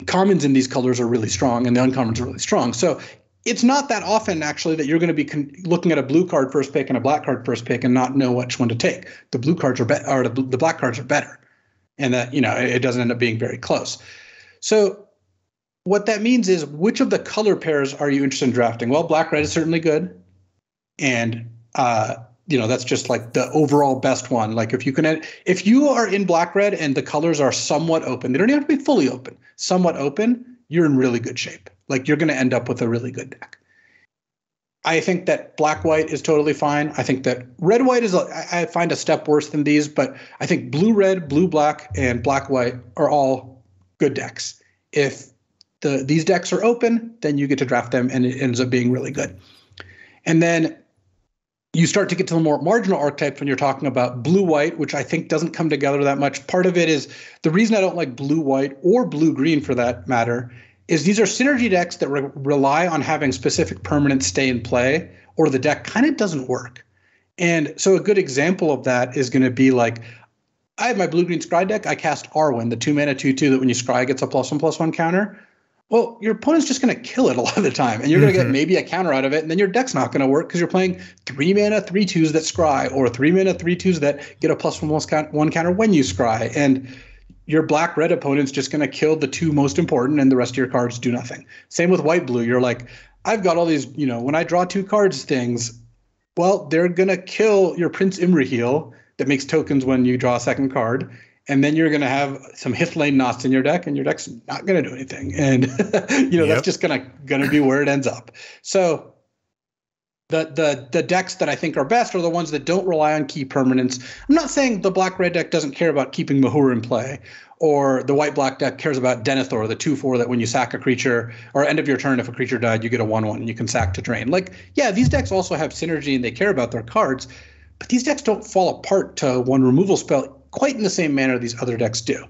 commons in these colors are really strong and the uncommons are really strong. So it's not that often, actually, that you're going to be looking at a blue card first pick and a black card first pick and not know which one to take. The blue cards are or the black cards are better, and that it doesn't end up being very close. So what that means is, which of the color pairs are you interested in drafting? Well, black red is certainly good, and that's just like the overall best one. Like, if you are in black red and the colors are somewhat open, they don't even have to be fully open, somewhat open, you're in really good shape. Like, you're going to end up with a really good deck. I think that black-white is totally fine. I think that red-white is, I find, a step worse than these, but I think blue-red, blue-black, and black-white are all good decks. If these decks are open, then you get to draft them, and it ends up being really good. And then you start to get to the more marginal archetypes when you're talking about blue-white, which I think doesn't come together that much. Part of it is the reason I don't like blue-white or blue-green, for that matter, is these are synergy decks that rely on having specific permanents stay in play, or the deck kind of doesn't work. And so a good example of that is going to be like, I have my blue-green scry deck. I cast Arwen, the 2-mana 2/2 that when you scry gets a +1/+1 counter. Well, your opponent's just going to kill it a lot of the time, and you're going to get maybe a counter out of it, and then your deck's not going to work because you're playing 3-mana 3/2s that scry, or 3-mana 3/2s that get a +1/+1 counter when you scry. And your black-red opponent's just going to kill the 2 most important, and the rest of your cards do nothing. Same with white-blue. You're like, I've got all these, when I draw 2 cards things, well, they're going to kill your Prince Imrahil that makes tokens when you draw a second card, and then you're going to have some Hithlane Knots in your deck, and your deck's not going to do anything. And, that's just going to be where it ends up. So the decks that I think are best are the ones that don't rely on key permanents. I'm not saying the black-red deck doesn't care about keeping Mahur in play, or the white-black deck cares about Denethor, the 2/4 that when you sack a creature, or end of your turn, if a creature died, you get a 1/1 and you can sack to drain. Like, yeah, these decks also have synergy and they care about their cards, but these decks don't fall apart to one removal spell quite in the same manner these other decks do.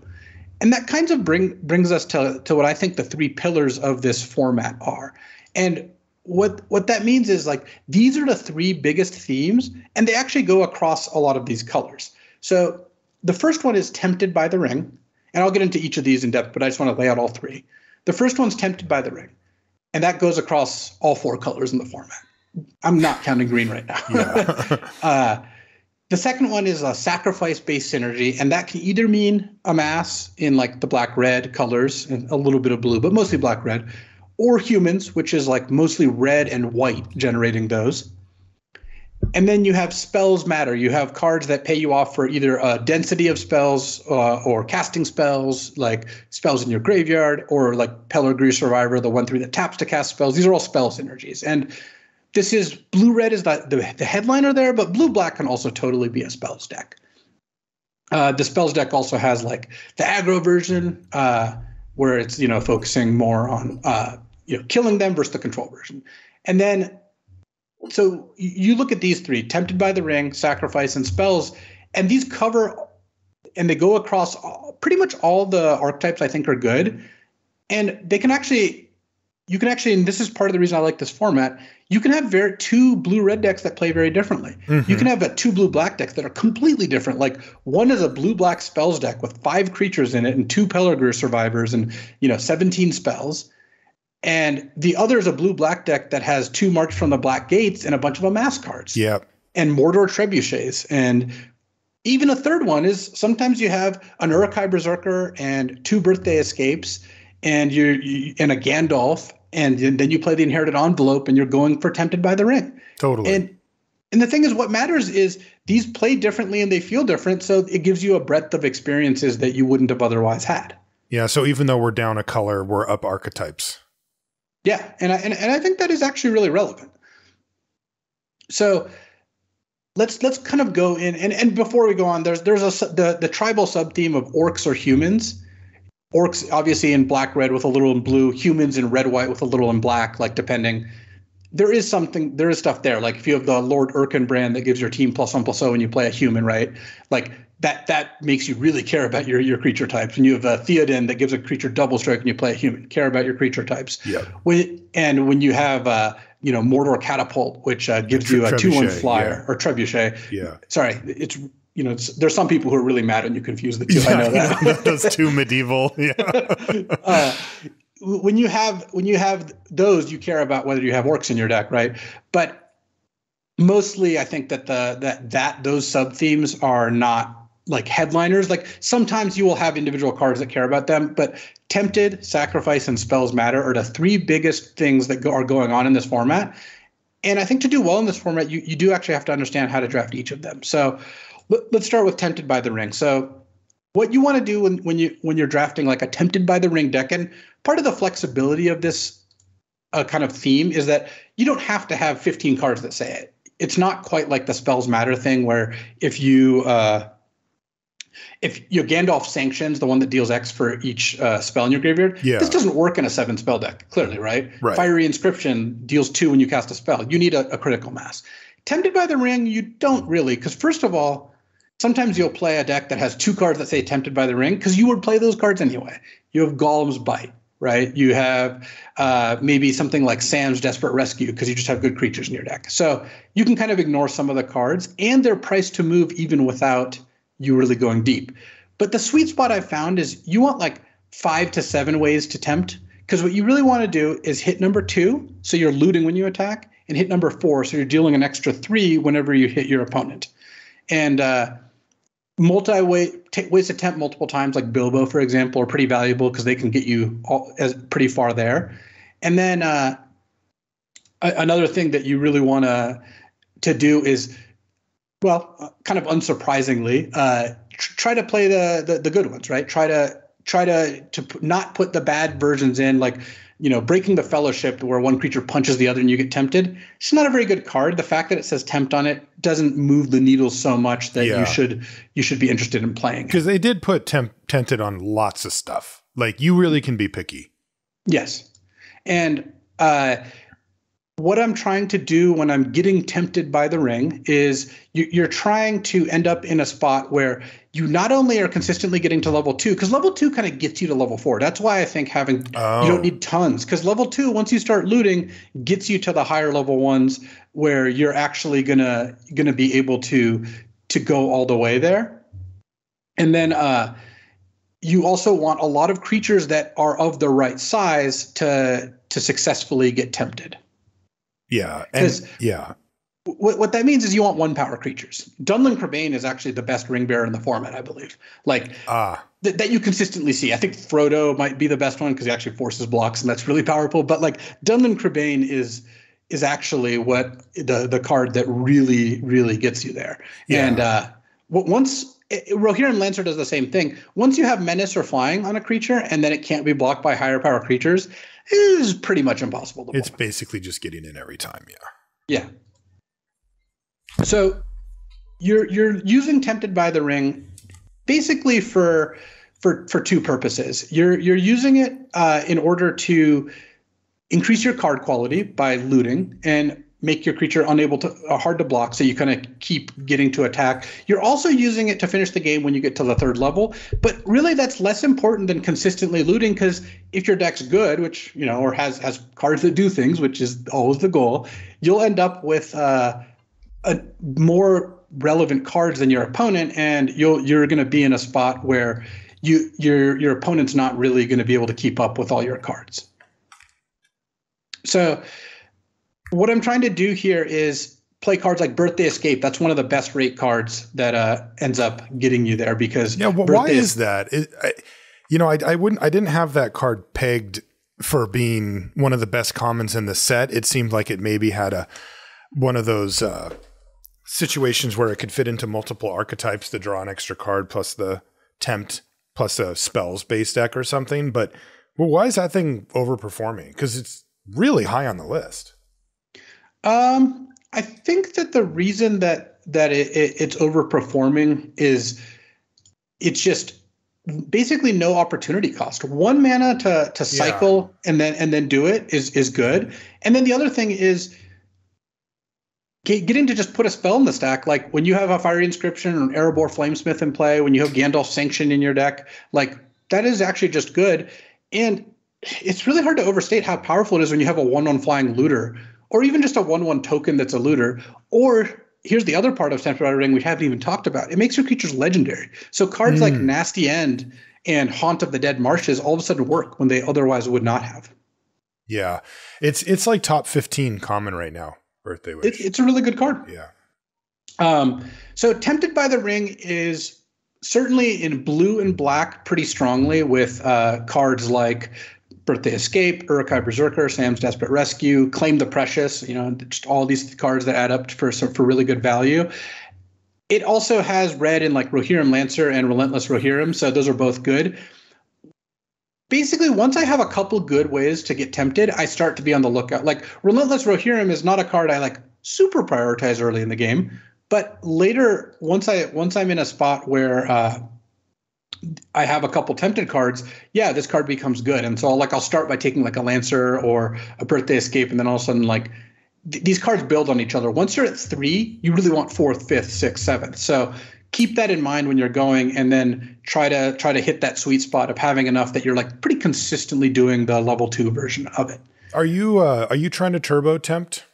And that kind of brings us to what I think the 3 pillars of this format are. And what that means is, like, these are the 3 biggest themes, and they actually go across a lot of these colors. So the first one is Tempted by the Ring, and I'll get into each of these in depth, but I just want to lay out all 3. The first one's Tempted by the Ring, and that goes across all 4 colors in the format. I'm not counting green right now. Yeah. The second one is a sacrifice-based synergy, and that can either mean amass in, like, the black-red colors and a little bit of blue, but mostly black-red, or humans, which is like mostly red and white generating those. And then you have spells matter. You have cards that pay you off for either a density of spells or casting spells, like spells in your graveyard, or like Pelargir Survivor, the 1/3 that taps to cast spells. These are all spell synergies. And this is blue-red is the headliner there, but blue-black can also totally be a spells deck. The spells deck also has like the aggro version, where it's, focusing more on, killing them versus the control version. And then, so you look at these 3, Tempted by the Ring, Sacrifice, and Spells, and these cover and they go across pretty much all the archetypes I think are good. And they can actually, you can actually, and this is part of the reason I like this format, you can have two blue-red decks that play very differently. Mm-hmm. You can have two blue-black decks that are completely different. Like one is a blue-black spells deck with 5 creatures in it and 2 Pelargir survivors and 17 spells. And the other is a blue-black deck that has 2 March from the Black Gates and a bunch of amass cards. Yep. And Mordor Trebuchets. And even a third one is sometimes you have an Uruk-hai Berserker and 2 Birthday Escapes and and a Gandalf. And then you play the Inherited Envelope and you're going for Tempted by the Ring. Totally. And the thing is, what matters is these play differently and they feel different. So it gives you a breadth of experiences that you wouldn't have otherwise had. Yeah. So even though we're down a color, we're up archetypes. Yeah. And I think that is actually really relevant. So let's kind of go in. And before we go on, there's the tribal sub-theme of orcs or humans. Orcs, obviously, in black-red with a little in blue. Humans in red-white with a little in black, like depending. There is stuff there. Like if you have the Lord Urkin brand that gives your team +1/+0 when you play a human, right? Like that makes you really care about your creature types. And you have a Theoden that gives a creature double strike when you play a human. Care about your creature types. Yeah. When you have Mordor Catapult, which gives you a 2/1 flyer, or Trebuchet. Yeah. Sorry, it's. There's some people who are really mad when you confuse the two. Yeah, I know that. Those two medieval. Yeah. When you have those, you care about whether you have orcs in your deck, right? But mostly, I think that those sub themes are not like headliners. Like sometimes you will have individual cards that care about them, but Tempted, Sacrifice, and Spells Matter are the 3 biggest things that are going on in this format. And I think to do well in this format, you do actually have to understand how to draft each of them. So let's start with Tempted by the Ring. So what you want to do when you're drafting like a Tempted by the Ring deck, and part of the flexibility of this kind of theme is that you don't have to have 15 cards that say it. It's not quite like the Spells Matter thing where if your Gandalf Sanctions, the one that deals X for each spell in your graveyard, this doesn't work in a 7-spell deck, clearly, right? Fiery Inscription deals 2 when you cast a spell. You need a critical mass. Tempted by the Ring, you don't really, because first of all, sometimes you'll play a deck that has 2 cards that say Tempted by the Ring because you would play those cards anyway. You have Gollum's Bite, right? You have maybe something like Sam's Desperate Rescue because you just have good creatures in your deck. So you can kind of ignore some of the cards, and they're priced to move even without you really going deep. But the sweet spot I've found is you want like 5 to 7 ways to tempt, because what you really want to do is hit number 2, so you're looting when you attack, and hit number 4, so you're dealing an extra 3 whenever you hit your opponent. And ways to tempt multiple times, like Bilbo, for example, are pretty valuable because they can get you pretty far there. And then another thing that you really want to do is, kind of unsurprisingly, try to play the good ones, right? Try to not put the bad versions in, like Breaking the Fellowship, where one creature punches the other and you get tempted. It's not a very good card. The fact that it says tempt on it doesn't move the needle so much that you should be interested in playing. Because they did put tempted on lots of stuff. Like you really can be picky. Yes. And what I'm trying to do when I'm getting tempted by the ring is you're trying to end up in a spot where you not only are consistently getting to level 2, because level 2 kind of gets you to level 4. That's why I think you don't need tons, because level 2, once you start looting, gets you to the higher level ones where you're actually gonna be able to go all the way there. And then you also want a lot of creatures that are of the right size to successfully get tempted. Yeah. What that means is you want 1-power creatures. Dunlin Crebain is actually the best ring bearer in the format, I believe. Like that you consistently see. I think Frodo might be the best one because he actually forces blocks, and that's really powerful. But like Dunlin Crebain is actually what the card that really, really gets you there. Yeah. And once Rohirrim Lancer does the same thing. Once you have menace or flying on a creature, and then it can't be blocked by higher power creatures, it is pretty much impossible to block. It's basically just getting in every time. Yeah. So you're using Tempted by the Ring basically for 2 purposes. You're using it in order to increase your card quality by looting, and make your creature unable to hard to block, so you kind of keep getting to attack. You're also using it to finish the game when you get to the 3rd level, but really that's less important than consistently looting, because if your deck's good, which or has cards that do things, which is always the goal, you'll end up with a more relevant cards than your opponent, and you're going to be in a spot where your opponent's not really going to be able to keep up with all your cards. So what I'm trying to do here is play cards like Birthday Escape. That's one of the best rate cards that ends up getting you there, because why is that? I didn't have that card pegged for being one of the best commons in the set. It seemed like it maybe had one of those situations where it could fit into multiple archetypes to draw an extra card plus the tempt plus a spells based deck or something. But why is that thing overperforming? Because it's really high on the list. I think that the reason that it's overperforming is it's just basically no opportunity cost. 1 mana to cycle and then do it is good. And then the other thing is getting to just put a spell in the stack. Like when you have a Fiery Inscription or Erebor Flamesmith in play, when you have Gandalf Sanction in your deck, like that is actually just good. And it's really hard to overstate how powerful it is when you have a 1/1 flying looter, or even just a 1/1 token that's a looter. Or here's the other part of Tempted by the Ring we haven't even talked about. It makes your creatures legendary. So cards like Nasty End and Haunt of the Dead Marshes all of a sudden work when they otherwise would not have. Yeah. It's like top 15 common right now, Birthday Wish. It's a really good card. Yeah. So Tempted by the Ring is certainly in blue and black pretty strongly, with cards like Birthday Escape, Uruk-hai Berserker, Sam's Desperate Rescue, Claim the Precious, just all these cards that add up for really good value. It also has red in like Rohirrim Lancer and Relentless Rohirrim, so those are both good. Basically, once I have a couple good ways to get tempted, I start to be on the lookout. Like Relentless Rohirrim is not a card I like super prioritize early in the game, but later, once I'm in a spot where I have a couple tempted cards, this card becomes good. And so I'll start by taking like a Lancer or a Birthday Escape, and then all of a sudden like these cards build on each other. Once you're at 3, you really want 4th, 5th, 6th, 7th. So keep that in mind when you're going, and then try to hit that sweet spot of having enough that you're like pretty consistently doing the level 2 version of it. Are you trying to turbo tempt?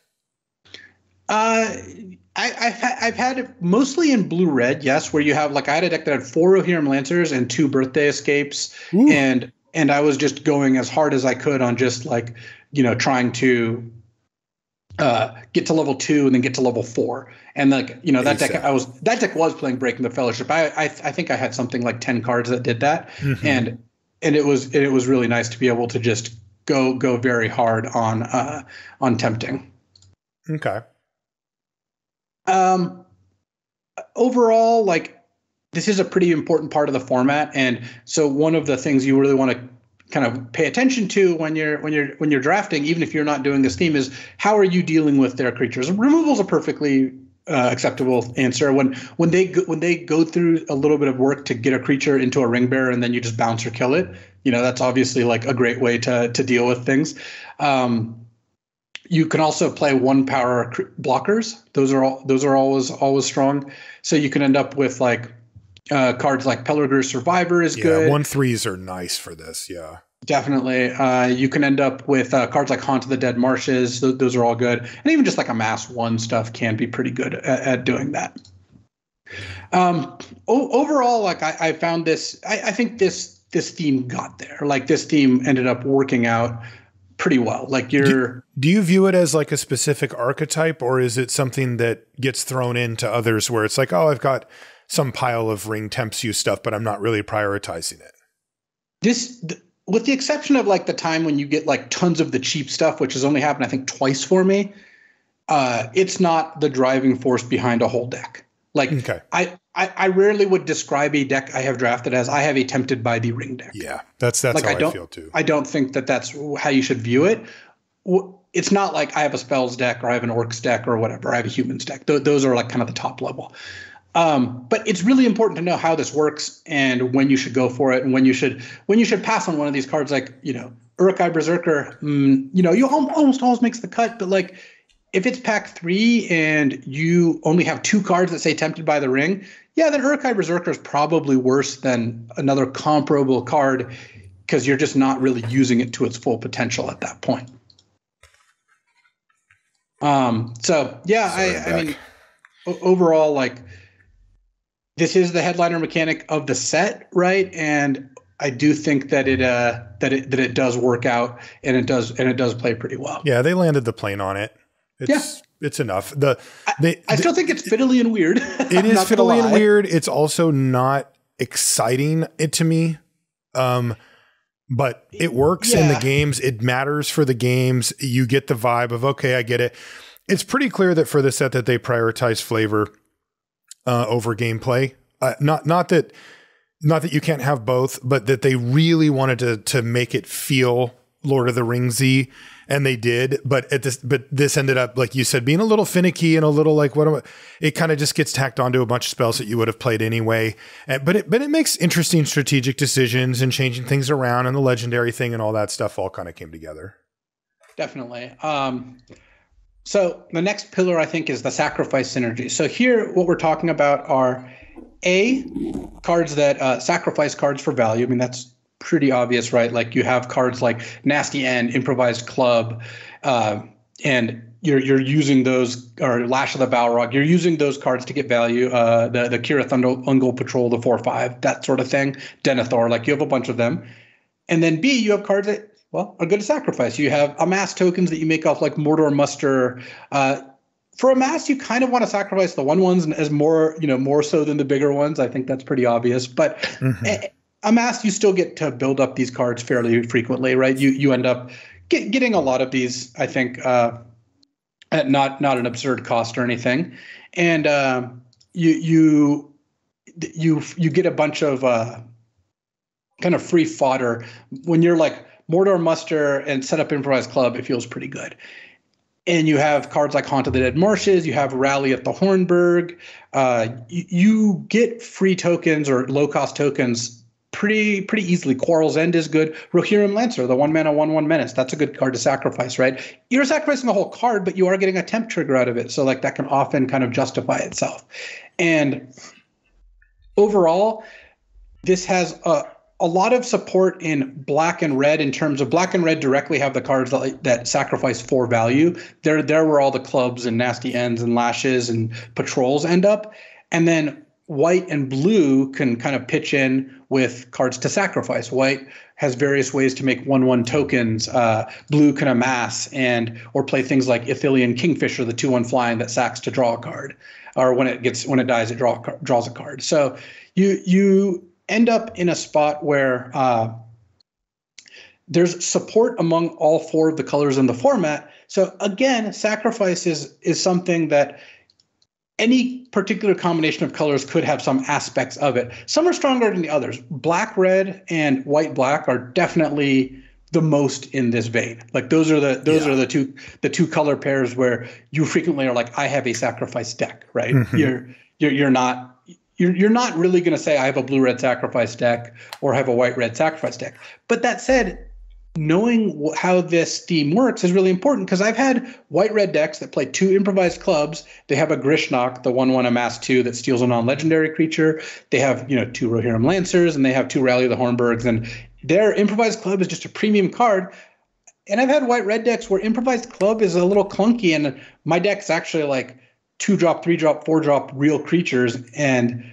I've had it mostly in blue-red, yes, where you have I had a deck that had 4 Rohirrim Lancers and 2 Birthday Escapes. Ooh. and I was just going as hard as I could on just trying to get to level 2 and then get to level 4. And that deck was playing Breaking the Fellowship. I think I had something like 10 cards that did that. Mm-hmm. And it was really nice to be able to just go very hard on tempting. Okay. Overall, this is a pretty important part of the format, and so one of the things you really want to kind of pay attention to when you're drafting, even if you're not doing this theme, is how are you dealing with their creatures. Removal is a perfectly acceptable answer when they go through a little bit of work to get a creature into a ring bearer and then you just bounce or kill it. That's obviously a great way to deal with things. You can also play 1 power blockers. Those are always strong. So you can end up with cards like Pelargir Survivor is good. 1/3s are nice for this. Yeah, definitely. You can end up with cards like Haunt of the Dead Marshes. Those are all good. And even just a mass 1 stuff can be pretty good at doing that. Overall, I found this. I think this theme got there. This theme ended up working out pretty well. Do you view it as a specific archetype, or is it something that gets thrown into others where it's I've got some pile of ring temps you stuff, but I'm not really prioritizing it? With the exception of the time when you get tons of the cheap stuff, which has only happened I think twice for me, it's not the driving force behind a whole deck. Okay. I rarely would describe a deck I have drafted as I have a Tempted by the Ring deck. Yeah, that's how I feel too. I don't think that's how you should view it. It's not I have a spells deck or I have an orcs deck or whatever. I have a humans deck. Those are kind of the top level. But it's really important to know how this works and when you should go for it and when you should pass on one of these cards Uruk-hai Berserker. You almost always makes the cut, but if it's pack 3 and you only have 2 cards that say Tempted by the Ring, yeah, then Urkai Berserker is probably worse than another comparable card because you're just not really using it to its full potential at that point. So yeah, I mean, overall, like, this is the headliner mechanic of the set, right? And I do think that it does work out, and it does play pretty well. Yeah, they landed the plane on it. It's enough. I still think it's fiddly and weird. It is fiddly and weird. It's also not exciting to me. But it works in the games. It matters for the games. You get the vibe of, okay, I get it. It's pretty clear that for the set that they prioritize flavor over gameplay. Not that you can't have both, but that they really wanted to make it feel Lord of the Ringsy, and they did. But this ended up, like you said, being a little finicky and a little like, it kind of just gets tacked onto a bunch of spells that you would have played anyway. But it makes interesting strategic decisions and changing things around, and the legendary thing and all that stuff all kind of came together. Definitely. So the next pillar, I think, is the sacrifice synergy. So here, what we're talking about are cards that sacrifice cards for value. I mean, that's pretty obvious, right? Like, you have cards like Nasty End, Improvised Club, and you're using those, or Lash of the Balrog. You're using those cards to get value. The Kira Ungol Patrol, the 4/5, that sort of thing. Denethor, like, you have a bunch of them. And then B, you have cards that, well, are good to sacrifice. You have amass tokens that you make off, like Mordor Muster. For amass, you kind of want to sacrifice the 1/1s as more so than the bigger ones. I think that's pretty obvious. But amass, you still get to build up these cards fairly frequently, right? You end up getting a lot of these, I think, at not an absurd cost or anything. And you get a bunch of kind of free fodder when you're like Mordor Muster and set up Improvised Club. It feels pretty good. And you have cards like Haunt of the Dead Marshes. You have Rally at the Hornburg. You get free tokens or low-cost tokens pretty easily. Quarrel's End is good. Rohirrim Lancer, the 1-mana 1/1 menace. That's a good card to sacrifice, right? You're sacrificing the whole card, but you are getting a temp trigger out of it. So, like, that can often kind of justify itself. And overall, this has a lot of support in Black and Red, in terms of Black and Red directly have the cards that sacrifice for value. They're where all the clubs and Nasty Ends and Lashes and Patrols end up. And then White and Blue can kind of pitch in with cards to sacrifice. White has various ways to make 1/1 tokens. Blue can amass or play things like Ithilien Kingfisher, the 2/1 flying that sacks to draw a card, or when it dies, it draws a card. So you end up in a spot where there's support among all 4 of the colors in the format. So again, sacrifice is something that any particular combination of colors could have some aspects of it. Some are stronger than the others. Black, red, and white, black are definitely the most in this vein. Like, those are the two color pairs where you frequently are like, I have a sacrifice deck, right? Mm-hmm. You're not really going to say I have a blue-red sacrifice deck or I have a white-red sacrifice deck. But that said, knowing how this theme works is really important, because I've had white-red decks that play 2 Improvised Clubs. They have a Grishnok, the 1/1 amass 2 that steals a non-legendary creature. They have 2 Rohirrim Lancers, and they have 2 Rally of the Hornburgs. And their Improvised Club is just a premium card. And I've had white-red decks where Improvised Club is a little clunky, and my deck's actually like 2-drop, 3-drop, 4-drop real creatures, and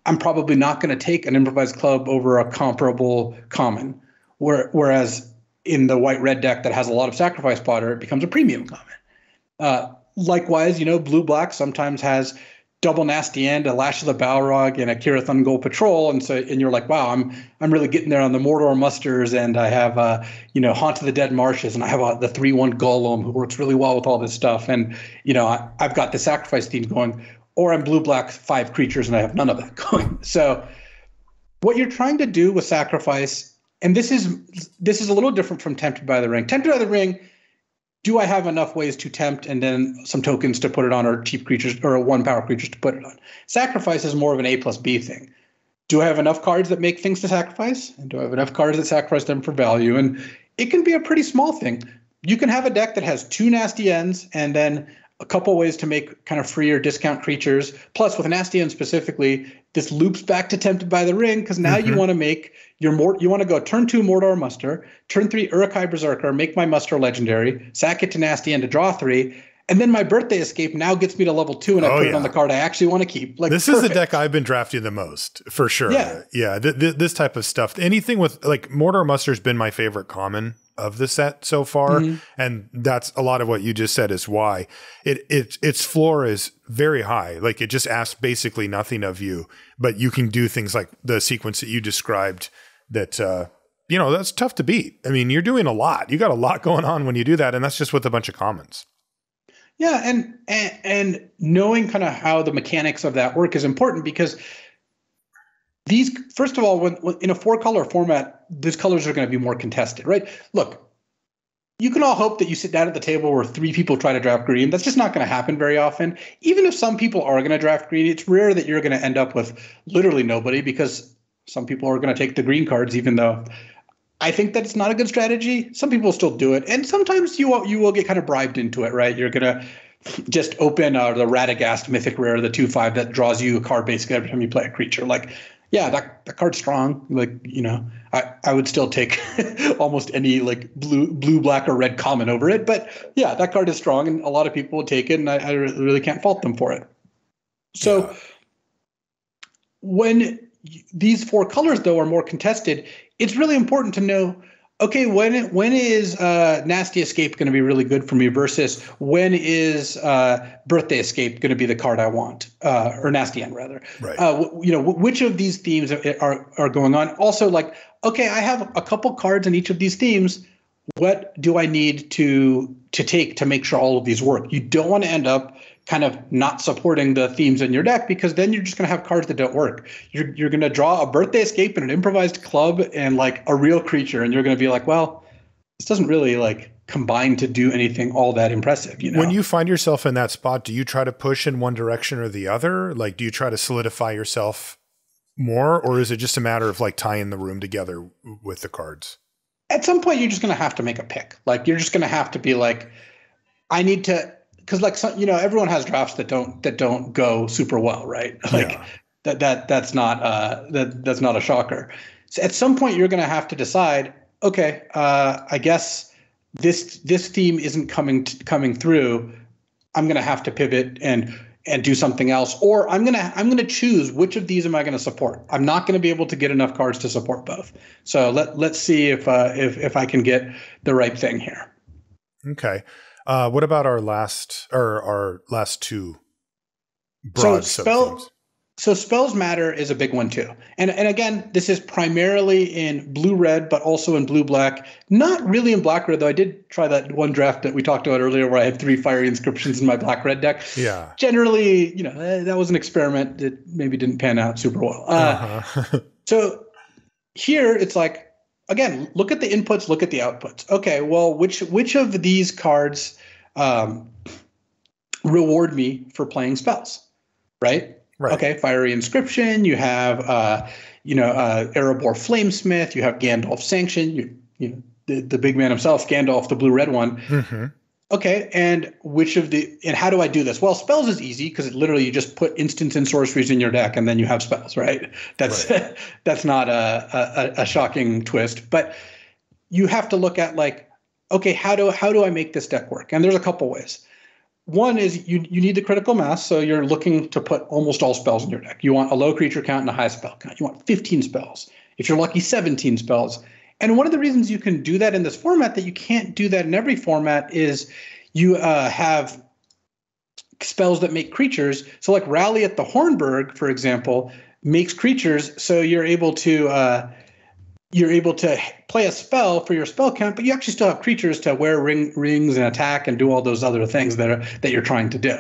I'm probably not going to take an Improvised Club over a comparable common. Whereas in the white-red deck that has a lot of sacrifice fodder, it becomes a premium common. Likewise, blue-black sometimes has double Nasty End, a Lash of the Balrog, and a Kira Ungol Patrol, and you're like, wow, I'm really getting there on the Mordor Musters, and I have Haunt of the Dead Marshes, and I have the 3/1 Golem who works really well with all this stuff, and I've got the sacrifice theme going, or I'm blue-black 5 creatures and I have none of that going. So what you're trying to do with sacrifice, and this is a little different from Tempted by the Ring. Tempted by the Ring, do I have enough ways to tempt and then some tokens to put it on, or cheap creatures or 1-power creatures to put it on? Sacrifice is more of an A plus B thing. Do I have enough cards that make things to sacrifice? And do I have enough cards that sacrifice them for value? And it can be a pretty small thing. You can have a deck that has 2 Nasty Ends and then a couple ways to make kind of free or discount creatures. Plus, with Nasty End specifically, this loops back to Tempted by the Ring, because now you want to make you want to go turn 2 Mordor Muster, turn 3 Uruk-hai Berserker, make my Muster legendary, sack it to Nasty End to draw 3, and then my Birthday Escape now gets me to level 2, and I put it on the card I actually want to keep. Like, this is the deck I've been drafting the most, for sure. Yeah. This type of stuff. Anything with like Mordor Muster's been my favorite common of the set so far, and that's a lot of what you just said is why its floor is very high. Like, it just asks basically nothing of you, but you can do things like the sequence that you described that that's tough to beat. I mean, you're doing a lot. You got a lot going on when you do that, and that's just with a bunch of commons. Yeah, and knowing kind of how the mechanics of that work is important, because these, first of all, when in a 4-color format, these colors are going to be more contested, right? Look, you can all hope that you sit down at the table where 3 people try to draft green. That's just not going to happen very often. Even if some people are going to draft green, it's rare that you're going to end up with literally nobody, because some people are going to take the green cards, even though I think that it's not a good strategy. Some people still do it. And sometimes you will get kind of bribed into it, right? You're going to just open the Radagast Mythic Rare, the 2/5 that draws you a card basically every time you play a creature. Like, yeah, that card's strong. Like, I would still take almost any like blue, black, or red common over it. But yeah, that card is strong, and a lot of people would take it, and I really can't fault them for it. So when these 4 colors, though, are more contested, it's really important to know, okay, when is Nasty Escape going to be really good for me versus when is Birthday Escape going to be the card I want, or Nasty End rather. Right. Which of these themes are going on? Also, like, okay, I have a couple cards in each of these themes. What do I need to take to make sure all of these work? You don't want to end up kind of not supporting the themes in your deck, because then you're just going to have cards that don't work. You're going to draw a Birthday Escape and an improvised club and like a real creature, and you're going to be like, well, this doesn't really like combine to do anything all that impressive. When you find yourself in that spot, do you try to push in one direction or the other? Like, do you try to solidify yourself more, or is it just a matter of like tying the room together with the cards? At some point, you're just going to have to make a pick. Like, you're just going to have to be like, I need to. Because like everyone has drafts that don't go super well, right? Like that's not a shocker. So at some point you're going to have to decide, okay, I guess this theme isn't coming through. I'm going to have to pivot and do something else, or I'm going to choose which of these am I going to support. I'm not going to be able to get enough cards to support both. So let's see if I can get the right thing here. Okay. What about our last 2 broad sub-themes? So Spells Matter is a big one too. And again, this is primarily in blue-red, but also in blue-black. Not really in black-red, though. I did try that one draft that we talked about earlier where I had 3 Fiery Inscriptions in my black-red deck. Yeah. Generally, that was an experiment that maybe didn't pan out super well. So here it's like, again, look at the inputs, look at the outputs. Okay, well, which of these cards reward me for playing spells, right? Right. Okay, Fiery Inscription. You have, Erebor Flamesmith. You have Gandalf Sanction. The big man himself, Gandalf, the blue-red one. Mm-hmm. Okay, and how do I do this? Well, spells is easy because literally you just put instants and sorceries in your deck and then you have spells, right? That's not a shocking twist, but you have to look at like, okay, how do I make this deck work? And there's a couple ways. One is you need the critical mass, so you're looking to put almost all spells in your deck. You want a low creature count and a high spell count. You want 15 spells. If you're lucky, 17 spells. And one of the reasons you can do that in this format that you can't do that in every format is you have spells that make creatures. So like Rally at the Hornburg, for example, makes creatures. So you're able to play a spell for your spell count, but you actually still have creatures to wear rings and attack and do all those other things that you're trying to do.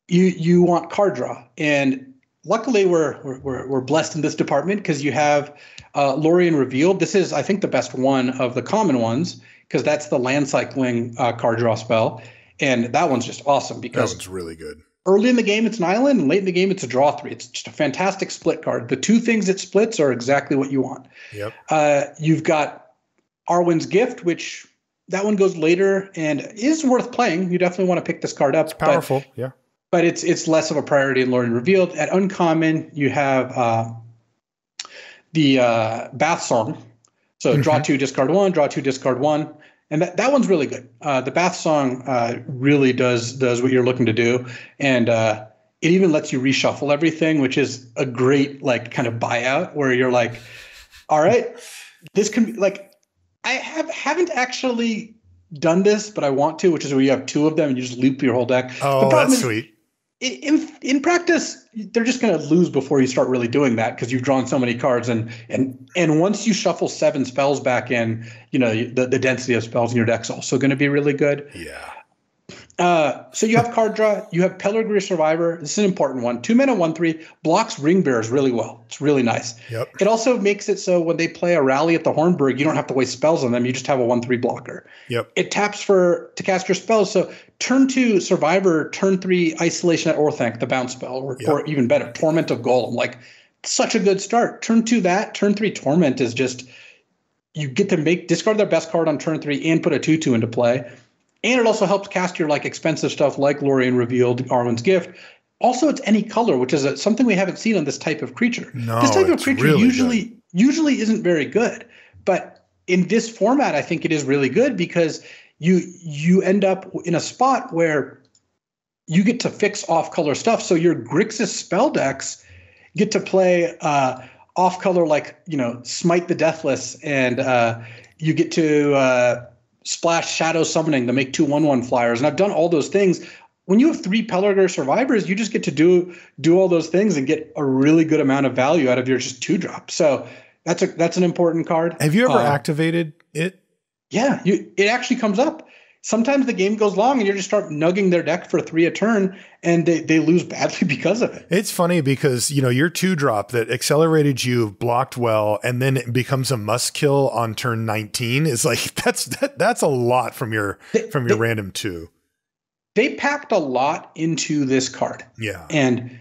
You want card draw, and luckily we're blessed in this department because you have Lorien Revealed. This is, I think, the best one of the common ones because that's the land cycling card draw spell, and that one's just awesome because that one's really good. Early in the game, it's an island, and late in the game, it's a draw 3. It's just a fantastic split card. The 2 things it splits are exactly what you want. Yep. You've got Arwen's Gift, which That one goes later and is worth playing. You definitely want to pick this card up. It's powerful, yeah. But it's less of a priority in Lord and Revealed. At uncommon, you have the Bath Song. So draw 2, discard 1, draw 2, discard 1. And that one's really good. The Bath Song really does what you're looking to do. And it even lets you reshuffle everything, which is a great like kind of buyout where you're like, all right, this can be like, I haven't actually done this, but I want to, which is where you have 2 of them and you just loop your whole deck. Oh, that's sweet. In practice, they're just going to lose before you start really doing that because you've drawn so many cards, and once you shuffle 7 spells back in, the density of spells in your deck's also going to be really good. Yeah. So you have card draw. You have Pelargir Survivor. This is an important one. 2 mana, 1/3 blocks ring bearers really well. It's really nice. Yep. It also makes it so when they play a rally at the Hornburg, you don't have to waste spells on them. You just have a 1/3 blocker. Yep. It taps to cast your spells. So turn 2 Survivor, turn 3 Isolation at Orthanc, the bounce spell, or even better, Torment of Golem. Like such a good start. Turn 2 that. Turn 3 Torment is just you get to discard their best card on turn 3 and put a 2/2 into play. And it also helps cast your like expensive stuff like Lorien Revealed, Arwen's Gift. Also, it's any color, which is something we haven't seen on this type of creature. No, this type of creature really usually isn't very good. But in this format, I think it is really good because you end up in a spot where you get to fix off-color stuff. So your Grixis spell decks get to play off-color like, Smite the Deathless, and you get to splash Shadow Summoning to make 2 1/1 flyers. And I've done all those things. When you have 3 Pelargir Survivors, you just get to do all those things and get a really good amount of value out of your just 2-drop. So that's an important card. Have you ever activated it? Yeah, it actually comes up. Sometimes the game goes long and you just start nugging their deck for 3 a turn and they lose badly because of it. It's funny because, your 2-drop that accelerated you, blocked well, and then it becomes a must kill on turn 19 is like, that's a lot from your random 2. They packed a lot into this card. Yeah. And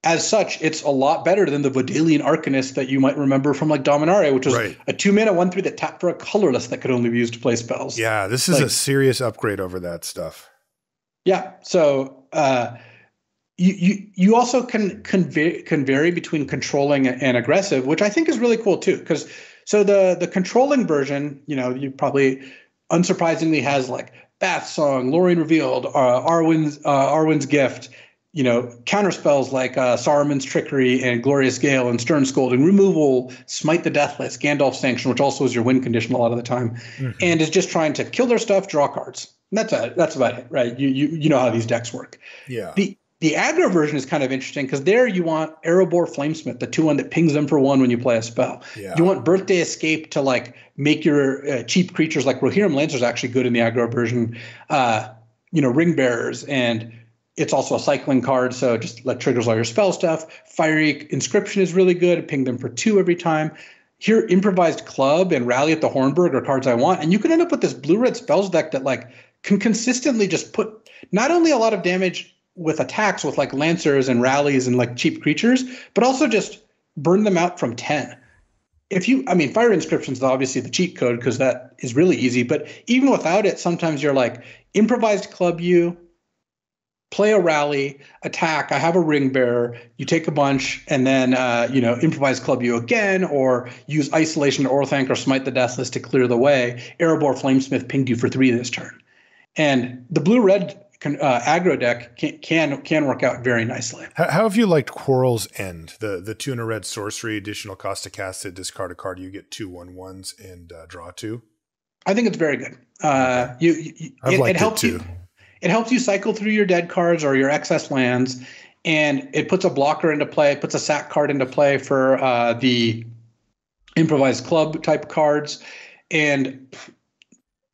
as such, it's a lot better than the Vodalian Arcanist that you might remember from like Dominaria, which was a 2 mana 1/3 that tapped for a colorless that could only be used to play spells. Yeah, this is a serious upgrade over that stuff. Yeah, so you also can vary between controlling and aggressive, which I think is really cool too. Because the controlling version, you probably unsurprisingly has like Bath Song, Lorien Revealed, Arwen's Gift. Counter spells like Saruman's Trickery and Glorious Gale and Stern Scolding, removal, Smite the Deathless, Gandalf's Sanction, which also is your win condition a lot of the time, and is just trying to kill their stuff, draw cards. And that's about it, right? You know how these decks work. Yeah. The aggro version is kind of interesting because there you want Erebor Flamesmith, the 2/1 that pings them for 1 when you play a spell. Yeah. You want Birthday Escape to like make your cheap creatures like Rohirrim Lancer is actually good in the aggro version. Ring Bearers, and it's also a cycling card, so just like triggers all your spell stuff. Fiery Inscription is really good. Ping them for 2 every time. Here, Improvised Club and Rally at the Hornburg are cards I want. And you can end up with this blue-red spells deck that like can consistently just put not only a lot of damage with attacks with like Lancers and Rallies and like cheap creatures, but also just burn them out from 10. Fire Inscription is obviously the cheat code because that is really easy. But even without it, sometimes you're like Improvised Club you, play a rally, attack. I have a ring bearer. You take a bunch, and then improvise club you again, or use isolation or Orthanc or smite the deathless to clear the way. Erebor Flamesmith pinged you for 3 this turn, and the blue-red aggro deck can work out very nicely. How have you liked Quarrel's End? The 2 and a red sorcery, additional cost to cast it, discard a card, you get 2 1/1s and draw 2. I think it's very good. It helps you. It helps you cycle through your dead cards or your excess lands, and it puts a blocker into play. It puts a sack card into play for the improvised club type cards, and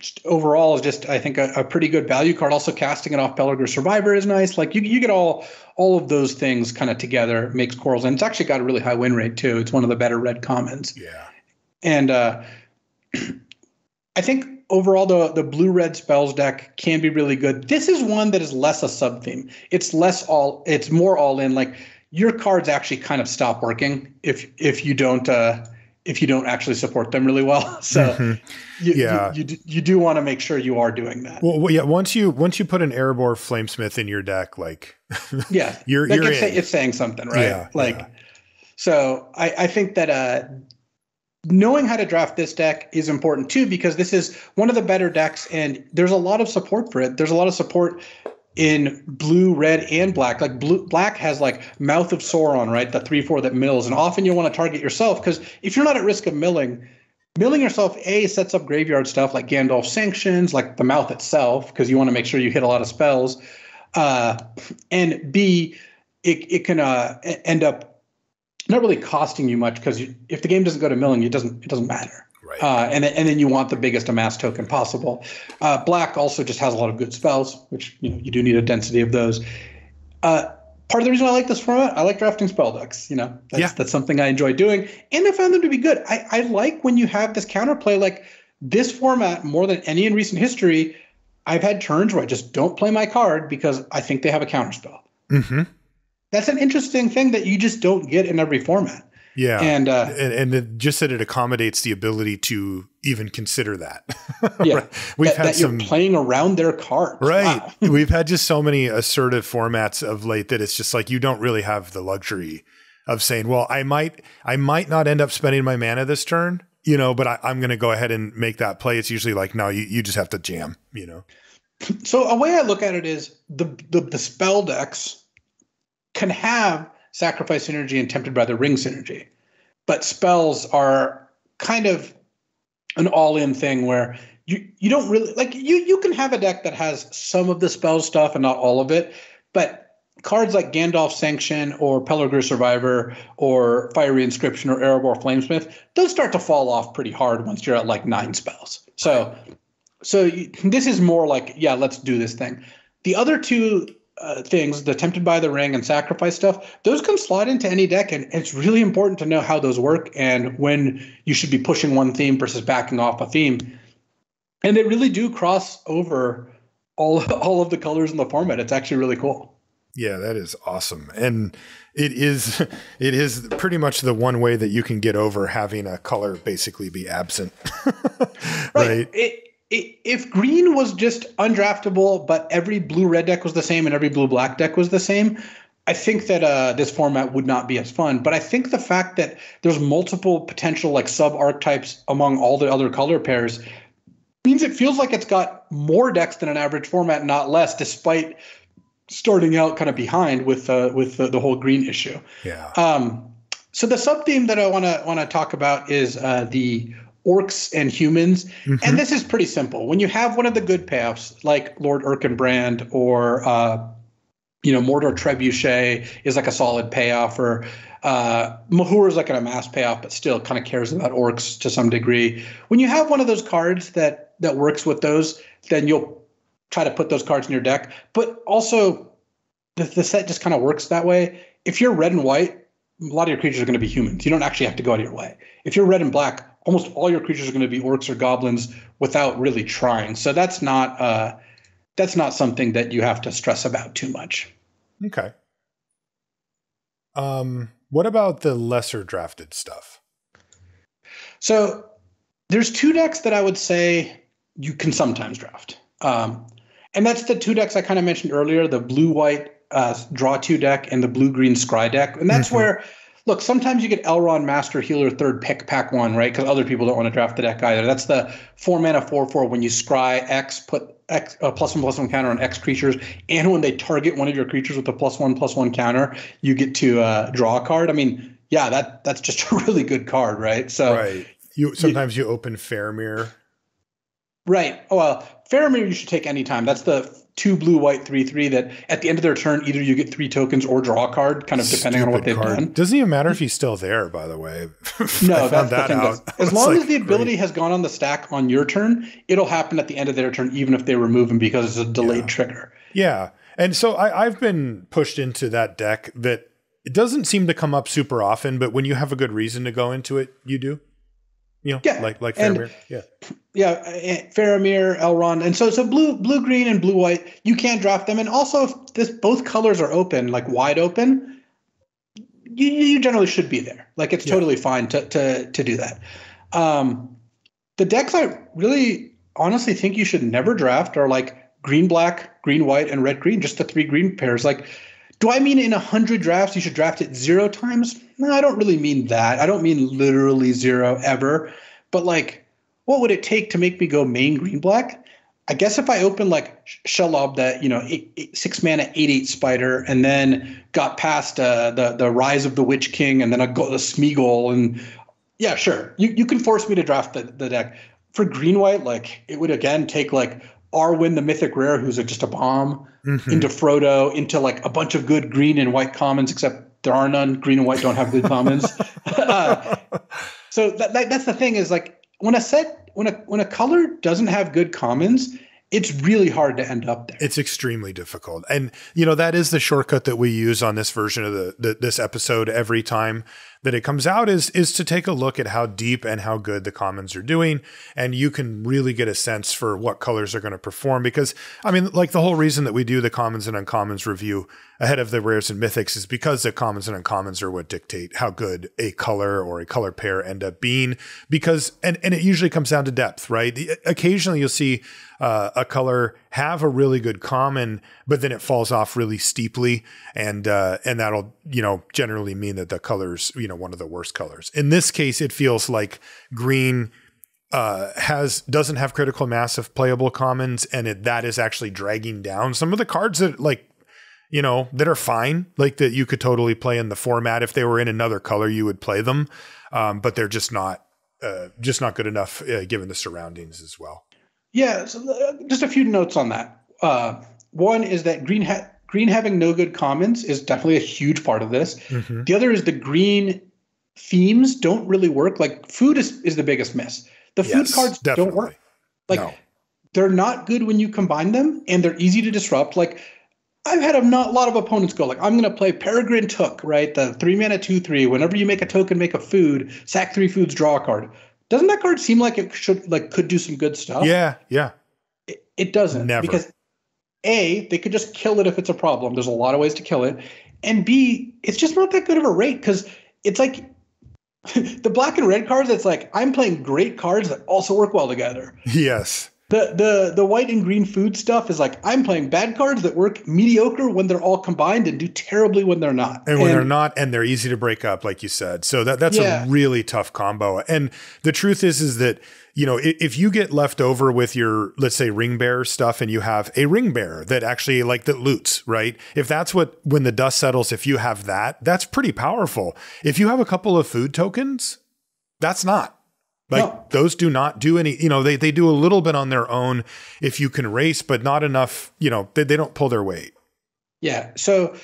just overall is just, I think, a pretty good value card. Also, casting it off Pelargir Survivor is nice. Like you get all of those things kind of together makes Quarrels, and it's actually got a really high win rate too. It's one of the better red commons. Yeah, and I think overall, the blue-red spells deck can be really good. This is one that is less a sub-theme. It's more all in. Like your cards actually kind of stop working if you don't if you don't actually support them really well. So you do want to make sure you are doing that. Well, yeah. Once you put an Erebor Flamesmith in your deck, like you're in. It's saying something, right? So I think that knowing how to draft this deck is important too, because this is one of the better decks, and there's a lot of support for it. There's a lot of support in blue, red, and black. Like black has like Mouth of Sauron, right? The 3/4 that mills. And often you'll want to target yourself, because if you're not at risk of milling yourself, A, sets up graveyard stuff like Gandalf's Sanctions, like the Mouth itself, because you want to make sure you hit a lot of spells. And B, it can end up not really costing you much, because if the game doesn't go to milling, it doesn't matter. Right. And then you want the biggest amass token possible. Black also just has a lot of good spells, which you do need a density of those. Part of the reason I like this format, I like drafting spell decks. That's something I enjoy doing, and I found them to be good. I like when you have this counterplay. Like this format, more than any in recent history, I've had turns where I just don't play my card because I think they have a counterspell. Mm-hmm. That's an interesting thing that you just don't get in every format. Yeah. And just that it accommodates the ability to even consider that. Yeah. Right. We've had you're playing around their cards. Right. Wow. We've had just so many assertive formats of late that it's just like, you don't really have the luxury of saying, well, I might not end up spending my mana this turn, but I'm going to go ahead and make that play. It's usually like, no, you just have to jam, So a way I look at it is the spell decks can have Sacrifice synergy and Tempted by the Ring synergy, but spells are kind of an all-in thing where you don't really like. You can have a deck that has some of the spell stuff and not all of it, but cards like Gandalf's Sanction or Pelargir Survivor or Fiery Inscription or Erebor Flamesmith, those start to fall off pretty hard once you're at like 9 spells. So this is more like, let's do this thing. The other two things, the Tempted by the Ring and Sacrifice stuff, those can slot into any deck, and it's really important to know how those work and when you should be pushing one theme versus backing off a theme. And they really do cross over all of the colors in the format. It's actually really cool. Yeah, that is awesome. And it is pretty much the one way that you can get over having a color basically be absent. Right? If green was just undraftable, but every blue-red deck was the same and every blue-black deck was the same, I think that this format would not be as fun. But I think the fact that there's multiple potential like sub-archetypes among all the other color pairs means it feels like it's got more decks than an average format, not less, despite starting out kind of behind with the whole green issue. Yeah. So the sub-theme that I want to talk about is the orcs and humans. Mm-hmm. And this is pretty simple. When you have one of the good payoffs like Lord Erkenbrand or Mordor Trebuchet is like a solid payoff, or Mahur is like an amass payoff but still kind of cares about orcs to some degree. When you have one of those cards that works with those, then you'll try to put those cards in your deck. But also the set just kind of works that way. If you're red and white, a lot of your creatures are going to be humans. You don't actually have to go out of your way. If you're red and black, almost all your creatures are going to be orcs or goblins without really trying. So that's not something that you have to stress about too much. Okay. What about the lesser drafted stuff? So there's 2 decks that I would say you can sometimes draft. And that's the 2 decks I kind of mentioned earlier, the blue-white draw 2 deck and the blue-green scry deck. And that's where, look, sometimes you get Elrond Master Healer 3rd pick pack 1, right? Because other people don't want to draft the deck either. That's the 4 mana 4/4 when you scry X, put X +1/+1 counter on X creatures, and when they target one of your creatures with a +1/+1 counter, you get to draw a card. I mean, yeah, that's just a really good card, right? So right. Sometimes you open Faramir. Right. Oh, well, Faramir you should take any time. That's the 2 blue-white 3/3 that at the end of their turn, either you get 3 tokens or draw a card, kind of depending on what they've done. Doesn't even matter if he's still there, by the way. No, that's the thing. As long as the ability has gone on the stack on your turn, it'll happen at the end of their turn, even if they remove him because it's a delayed trigger. Yeah. And so I've been pushed into that deck that it doesn't seem to come up super often, but when you have a good reason to go into it, you do. Like Faramir. Faramir, Elrond. And so blue, green, and blue, white, you can't draft them. And also, if both colors are open, like wide open, you generally should be there. Like it's totally fine to do that. The decks I really honestly think you should never draft are like green, black, green, white, and red, green, just the 3 green pairs. Like, do I mean in 100 drafts you should draft it 0 times? No, I don't really mean that. I don't mean literally 0 ever. But like, what would it take to make me go main green, black? I guess if I opened like Shelob, that 6 mana 8/8 spider, and then got past the Rise of the Witch King, and then a Smeagol, and yeah, sure, you can force me to draft the deck. For green white, like it would again take like Arwen the Mythic Rare, who's just a bomb, into Frodo, into like a bunch of good green and white commons, except there are none. Green and white don't have good commons. So that's the thing is like when a color doesn't have good commons, it's really hard to end up there. It's extremely difficult. And, that is the shortcut that we use on this version of this episode every time that it comes out is to take a look at how deep and how good the commons are doing. And you can really get a sense for what colors are going to perform because, like the whole reason that we do the commons and uncommons review ahead of the rares and mythics is because the commons and uncommons are what dictate how good a color or a color pair end up being because, and it usually comes down to depth, right? Occasionally you'll see a color have a really good common, but then it falls off really steeply. And that'll, generally mean that the color's, one of the worst colors. In this case, it feels like green doesn't have critical mass of playable commons, and that is actually dragging down some of the cards that that are fine, like that you could totally play in the format. If they were in another color, you would play them. But they're just not good enough given the surroundings as well. Yeah. So just a few notes on that. One is that green having no good commons is definitely a huge part of this. Mm-hmm. The other is the green themes don't really work. Like food is the biggest miss. The food cards don't work. Like they're not good when you combine them, and they're easy to disrupt. Like I've had a lot of opponents go like, I'm going to play Peregrine Took, right? The 3 mana 2/3. Whenever you make a token, make a food, sack 3 foods, draw a card. Doesn't that card seem like it could do some good stuff? Yeah. It doesn't. Never. Because A, they could just kill it if it's a problem. There's a lot of ways to kill it. And B, it's just not that good of a rate because it's like the black and red cards, it's like I'm playing great cards that also work well together. Yes. The white and green food stuff is like I'm playing bad cards that work mediocre when they're all combined and do terribly when they're not. And when they're not, and they're easy to break up, like you said. So that's a really tough combo. And the truth is that, if you get left over with your, let's say, ring bearer stuff and you have a ring bearer that actually that loots, right? If that's when the dust settles, if you have that's pretty powerful. If you have a couple of food tokens, that's not. Those do not do any, they do a little bit on their own if you can race, but not enough, they don't pull their weight. Yeah. So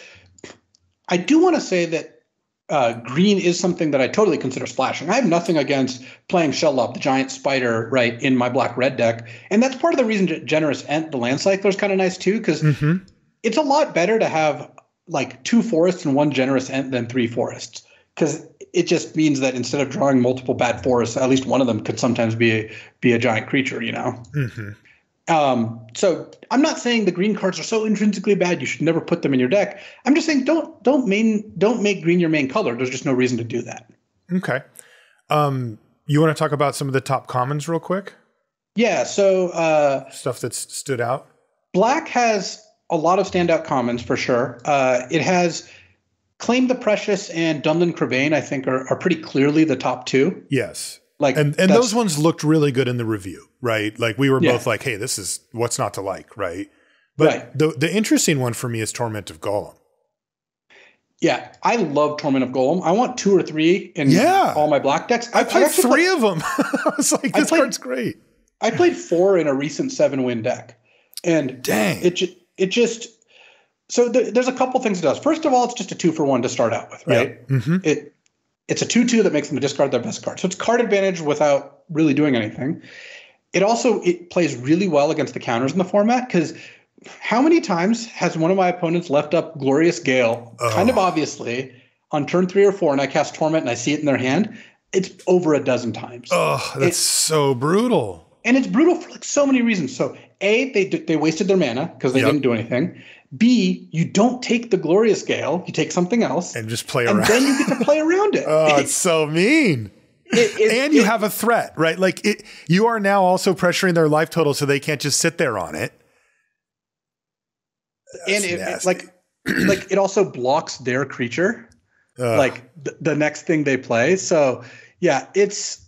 I do want to say that green is something that I totally consider splashing. I have nothing against playing Shelob, the giant spider, right, in my black-red deck. And that's part of the reason Generous Ent, the land cycler, is kind of nice too, because it's a lot better to have like 2 forests and 1 Generous Ent than 3 forests. Because it just means that instead of drawing multiple bad forests, at least one of them could sometimes be a giant creature, So I'm not saying the green cards are so intrinsically bad you should never put them in your deck. I'm just saying don't make green your main color. There's just no reason to do that. Okay. You want to talk about some of the top commons real quick? Yeah. So stuff that's stood out. Black has a lot of standout commons for sure. It has Claim the Precious and Dunlin Crebain, I think, are pretty clearly the top 2. Yes. And those ones looked really good in the review, right? Like we were both like, hey, this is what's not to like, right? But the interesting one for me is Torment of Golem. Yeah, I love Torment of Golem. I want 2 or 3 in all my black decks. I played 3 of them. I was like, this card's great. I played 4 in a recent 7-win deck. And dang. It just... So there's a couple things it does. First of all, it's just a 2-for-1 to start out with, right? Yeah. Mm-hmm. It's a 2/2 that makes them discard their best card. So it's card advantage without really doing anything. It plays really well against the counters in the format because how many times has one of my opponents left up Glorious Gale, kind of obviously, on turn 3 or 4, and I cast Torment and I see it in their hand? It's over a dozen times. Oh, that's so brutal. and it's brutal for like so many reasons. So A, they wasted their mana because they didn't do anything. B, you don't take the Glorious Gale, you take something else and just play around. And then you get to play around it. Oh, it's so mean. And you have a threat, right? Like you are now also pressuring their life total so they can't just sit there on it. That's and like it also blocks their creature, like the next thing they play. So yeah, it's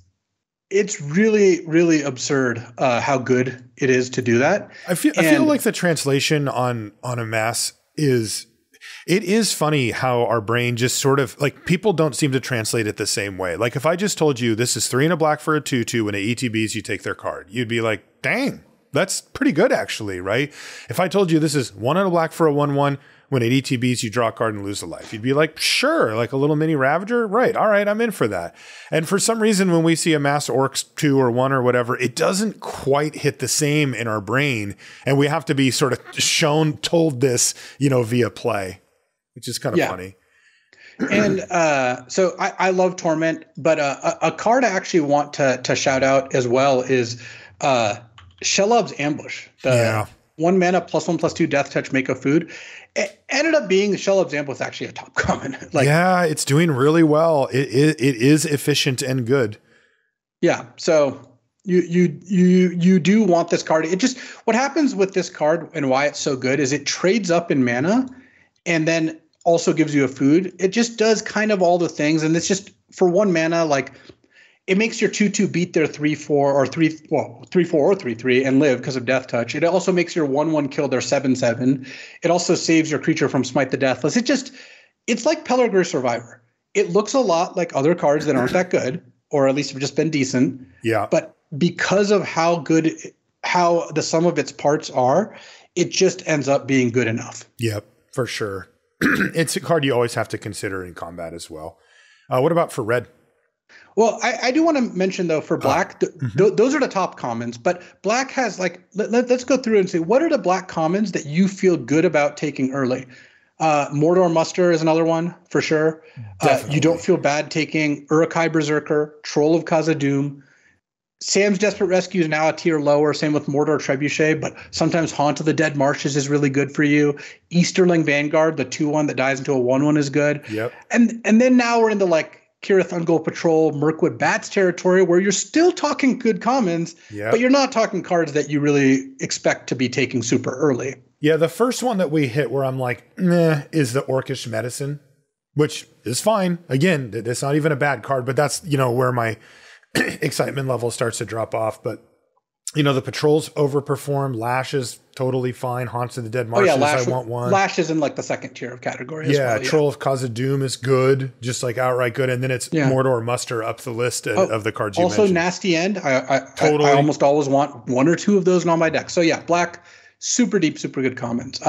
really, really absurd how good it is to do that. I feel like the translation on a mass is. It is funny how our brain just sort of like people don't seem to translate it the same way. Like if I just told you this is 3 and a black for a 2/2 when it ETBs, you take their card, you'd be like, dang, that's pretty good actually, right? If I told you this is 1 and a black for a 1/1 when it ETBs, you draw a card and lose a life, you'd be like, sure, like a little mini Ravager, right? All right, I'm in for that. And for some reason, when we see a mass Orcs 2 or 1 or whatever, it doesn't quite hit the same in our brain, and we have to be sort of told this, via play. Which is kind of funny. And so I love Torment, but a card I actually want to shout out as well is Shelob's Ambush. The 1 mana +1/+2 death touch, make a food. It ended up being Shelob's Ambush actually a top common. It's doing really well. It is efficient and good. Yeah. So you do want this card. What happens with this card and why it's so good is it trades up in mana and then also gives you a food. It just does kind of all the things. And it's just for 1 mana, like it makes your 2/2 beat their 3/4 or 3/4 or 3/3 and live because of death touch. It also makes your 1/1 kill their 7/7. It also saves your creature from Smite the Deathless. It's like Pelargir Survivor. It looks a lot like other cards that aren't that good, or at least have just been decent. Yeah. But because of how the sum of its parts are, it just ends up being good enough. Yep, for sure. It's a card you always have to consider in combat as well. What about for red? Well, I do want to mention, though, for black, those are the top commons. But black has let's go through and see what are the black commons that you feel good about taking early. Mordor Muster is another one for sure. You don't feel bad taking Uruk-hai Berserker, Troll of Khazad-dûm. Sam's Desperate Rescue is now a tier lower. Same with Mordor Trebuchet, but sometimes Haunt of the Dead Marshes is really good for you. Easterling Vanguard, the 2/1 that dies into a 1/1 is good. Yep. And then now we're into like Kirith Ungol Patrol, Mirkwood Bats territory where you're still talking good commons, but you're not talking cards that you really expect to be taking super early. Yeah, the first one that we hit where I'm like, is the Orcish Medicine, which is fine. Again, it's not even a bad card, but that's, where my excitement level starts to drop off. But the patrols overperform. Lash is totally fine. Haunts of the Dead Marshes, I want one. Lash is in like the second tier of category as well. Troll of Khazad-dûm is good, just like outright good. And then it's Mordor Muster up the list of the cards you mentioned. Also Nasty End. I almost always want 1 or 2 of those on my deck. So yeah, black, super deep, super good commons.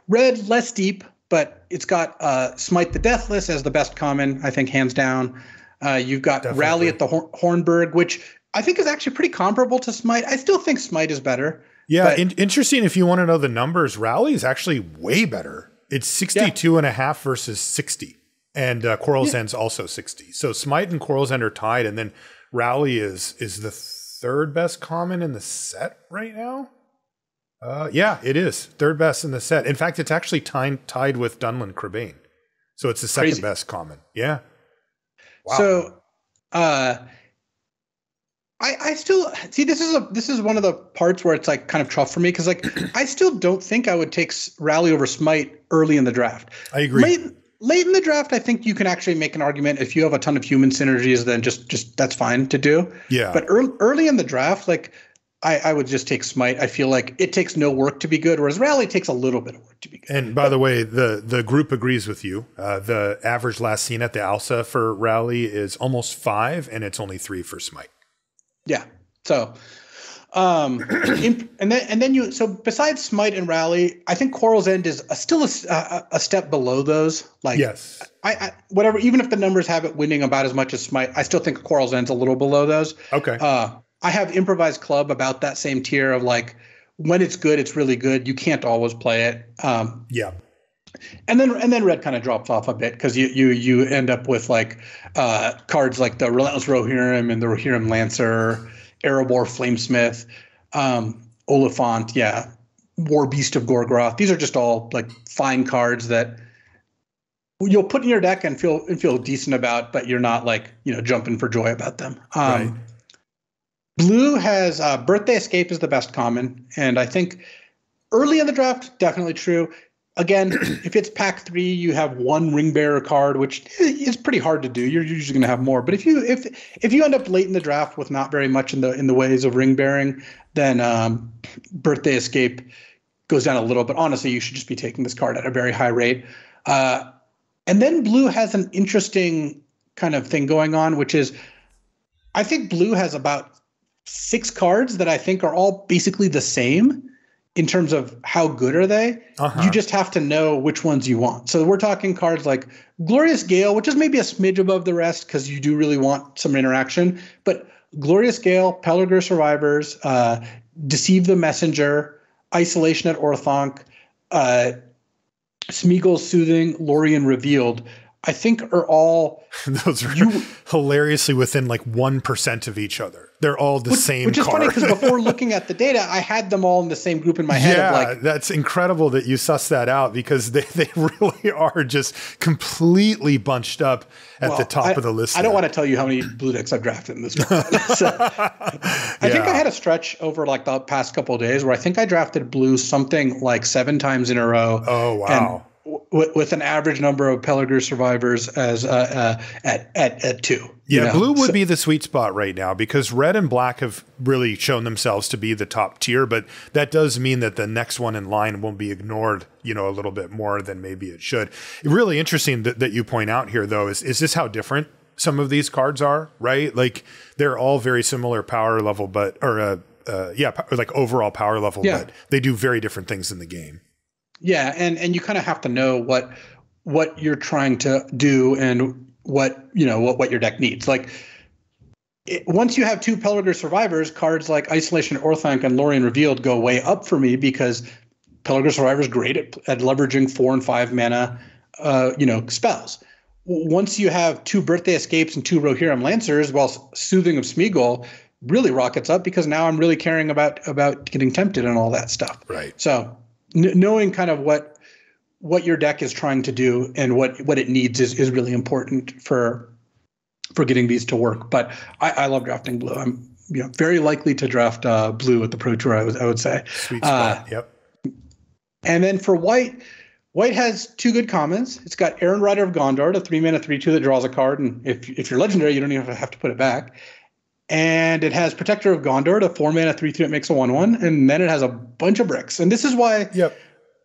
Red, less deep, but it's got Smite the Deathless as the best common, I think, hands down. You've got Rally at the Hornburg, which I think is actually pretty comparable to Smite. I still think Smite is better. Yeah, interesting. If you want to know the numbers, Rally is actually way better. It's 62.5 versus 60. And Quarrel's End's also 60. So Smite and Quarrel's End are tied. And then Rally is the 3rd best common in the set right now. It is. 3rd best in the set. In fact, it's actually tied with Dunlin Crebain. So it's the 2nd best common. Yeah. Wow. So, I still see this is one of the parts where it's like kind of tough for me because like I still don't think I would take Rally over Smite early in the draft. I agree. Late in the draft, I think you can actually make an argument if you have a ton of human synergies, then just that's fine to do. Yeah. But early in the draft, like I would just take Smite. I feel like it takes no work to be good, whereas Rally takes a little bit of work to be good. And by the way, the group agrees with you. The average last seen at the Alsa for Rally is almost 5, and it's only 3 for Smite. Yeah. So, and then so besides Smite and Rally, I think Quarrel's End is still a step below those. Like, yes, I whatever. Even if the numbers have it winning about as much as Smite, I still think Quarrel's End's a little below those. Okay. I have Improvised Club about that same tier of like when it's good, it's really good. You can't always play it. Yeah. And then red kind of drops off a bit because you end up with like cards like the Relentless Rohirrim and the Rohirrim Lancer Erebor, Flamesmith, Oliphant, yeah, War Beast of Gorgoroth. These are just all like fine cards that you'll put in your deck and feel decent about, but you're not like, jumping for joy about them. Right. Blue has Birthday Escape is the best common, and I think early in the draft, definitely true. Again, if it's pack 3, you have one Ring Bearer card, which is pretty hard to do. You're usually going to have more. But if you end up late in the draft with not very much in the ways of ring bearing, then Birthday Escape goes down a little. But honestly, you should just be taking this card at a very high rate. And then Blue has an interesting kind of thing going on, which is I think Blue has about 6 cards that I think are all basically the same. In terms of how good are they, you just have to know which ones you want. So we're talking cards like Glorious Gale, which is maybe a smidge above the rest because you do really want some interaction. But Glorious Gale, Pelargir Survivors, Deceive the Messenger, Isolation at Orthanc, Smeagol's Soothing, Lorien Revealed, I think are all those are hilariously within like 1% of each other. They're all the same which is card. Funny because before looking at the data, I had them all in the same group in my head. Yeah, that's incredible that you suss that out because they really are just completely bunched up at the top of the list. I don't want to tell you how many blue decks I've drafted in this draft. I think I had a stretch over like the past couple of days where I think I drafted blue something like 7 times in a row. Oh, wow. With an average number of Pelargir Survivors as at 2. Yeah, blue would be the sweet spot right now because red and black have really shown themselves to be the top tier, but that does mean that the next one in line won't be ignored, a little bit more than maybe it should. Really interesting that you point out here, though, is this how different some of these cards are, right? Like they're all very similar power level, like overall power level, but they do very different things in the game. Yeah, and you kind of have to know what you're trying to do and what your deck needs. Like once you have 2 Pelargir Survivors, cards like Isolation Orthanc and Lorien Revealed go way up for me because Pelargir Survivor is great at leveraging 4 and 5 mana spells. Once you have 2 Birthday Escapes and 2 Rohirrim Lancers, while Soothing of Smeagol really rockets up because now I'm really caring about getting tempted and all that stuff. Right. So knowing kind of what your deck is trying to do and what it needs is really important for getting these to work. But I love drafting blue. I'm very likely to draft blue at the Pro Tour. I would say. Sweet spot. Yep. And then for white has 2 good commons. It's got Errand Rider of Gondor, a 3-mana 3/2 that draws a card, and if you're legendary, you don't even have to put it back. And it has Protector of Gondor, a 4-mana 3/2 that makes a 1/1, and then it has a bunch of bricks. And this is why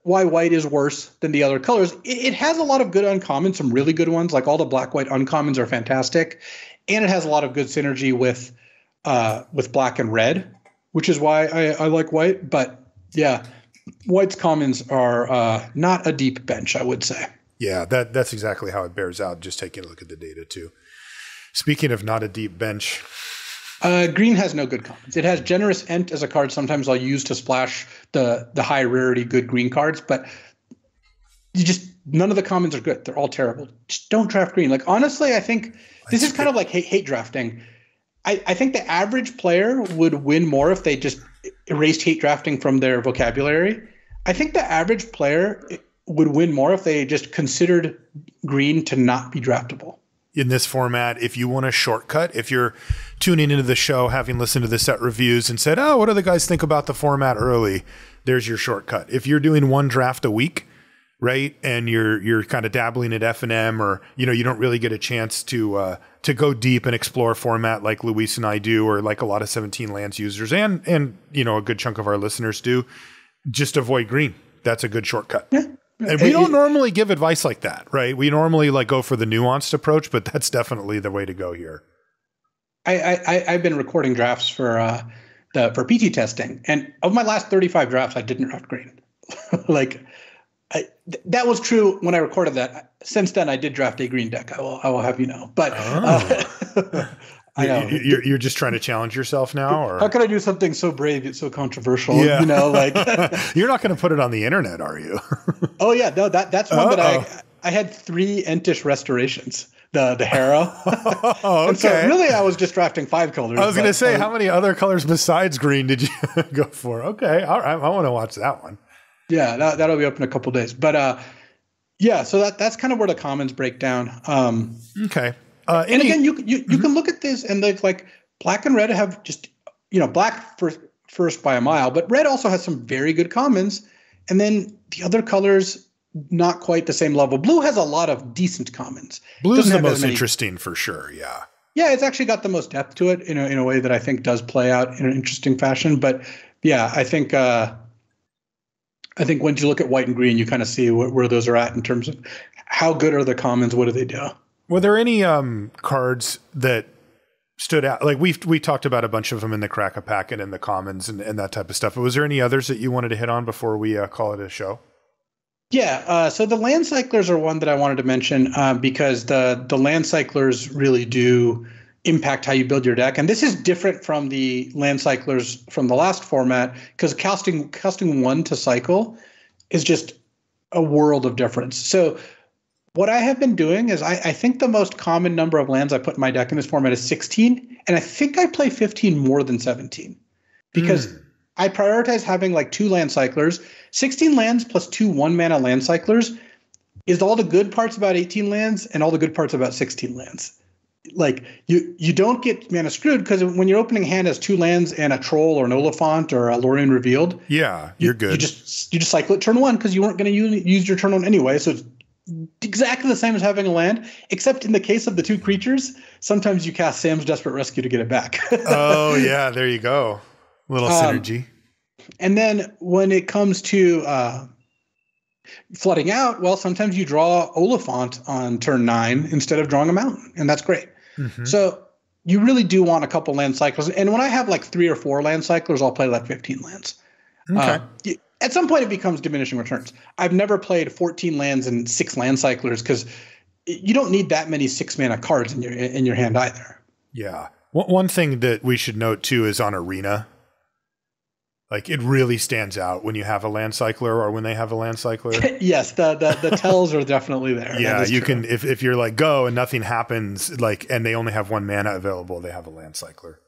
white is worse than the other colors. It has a lot of good uncommons, some really good ones, like all the black-white uncommons are fantastic, and it has a lot of good synergy with black and red, which is why I like white. But yeah, white's commons are not a deep bench, I would say. Yeah, that's exactly how it bears out. Just taking a look at the data too. Speaking of not a deep bench. Green has no good commons. It has Generous Ent as a card sometimes I'll use to splash the high rarity good green cards, but none of the commons are good. They're all terrible. Just don't draft green. Like honestly, I think this is kind of like hate drafting. I think the average player would win more if they just erased hate drafting from their vocabulary. I think the average player would win more if they just considered green to not be draftable. In this format, if you want a shortcut, if you're tuning into the show, having listened to the set reviews and said, oh, what do the guys think about the format early? There's your shortcut. If you're doing 1 draft a week, right, and you're kind of dabbling at F&M or, you don't really get a chance to go deep and explore format like Luis and I do, or like a lot of 17 lands users and a good chunk of our listeners do, just avoid green. That's a good shortcut. Yeah. And we don't normally give advice like that, right? We normally go for the nuanced approach, but that's definitely the way to go here. I've been recording drafts for PT testing, and of my last 35 drafts, I didn't draft green. That was true when I recorded that. Since then, I did draft a green deck. I will have you know. But I know you're just trying to challenge yourself now, or how can I do something so brave yet so controversial? Yeah. You're not going to put it on the internet, are you? Oh yeah, no. That's one that I had 3 Entish restorations the Harrow. Okay. And so really I was just drafting 5 colors. I was going to say, how many other colors besides green did you go for? Okay. All right. I want to watch that one. Yeah, that'll be up in a couple of days. But yeah, so that's kind of where the commons break down. Okay. And again, you can look at this and like black and red have just, black first by a mile, but red also has some very good commons. And then the other colors, not quite the same level. Blue has a lot of decent commons. Blue's the most interesting for sure. Yeah. Yeah, it's actually got the most depth to it in a way that I think does play out in an interesting fashion. But yeah, I think once you look at white and green, you kind of see where those are at in terms of how good are the commons, what do they do? Were there any cards that stood out? Like we talked about a bunch of them in the Crack a Packet and the commons and that type of stuff. But was there any others that you wanted to hit on before we call it a show? Yeah, so the land cyclers are one that I wanted to mention because the land cyclers really do impact how you build your deck. And this is different from the land cyclers from the last format because casting 1 to cycle is just a world of difference. So what I have been doing is I think the most common number of lands I put in my deck in this format is 16. And I think I play 15 more than 17 because I prioritize having like 2 land cyclers. 16 lands plus 2 1-mana land cyclers is all the good parts about 18 lands and all the good parts about 16 lands. Like you don't get mana screwed because when your opening hand has 2 lands and a troll or an Oliphant or a Lorien Revealed, you're good. You just cycle it turn 1 because you weren't going to use your turn 1 anyway. So it's exactly the same as having a land, except in the case of the 2 creatures, sometimes you cast Sam's Desperate Rescue to get it back. Oh yeah, there you go. Little synergy. And then when it comes to flooding out, well, sometimes you draw Oliphant on turn 9 instead of drawing a mountain, and that's great. Mm-hmm. So you really do want a couple land cyclers. And when I have like 3 or 4 land cyclers, I'll play like 15 lands. Okay. At some point, it becomes diminishing returns. I've never played 14 lands and 6 land cyclers because you don't need that many 6-mana cards in your hand either. Yeah. One thing that we should note too is on Arena. Like it really stands out when you have a land cycler or when they have a land cycler. Yes, the tells are definitely there. Yeah, you can if you're like go and nothing happens, like and they only have 1 mana available, they have a land cycler.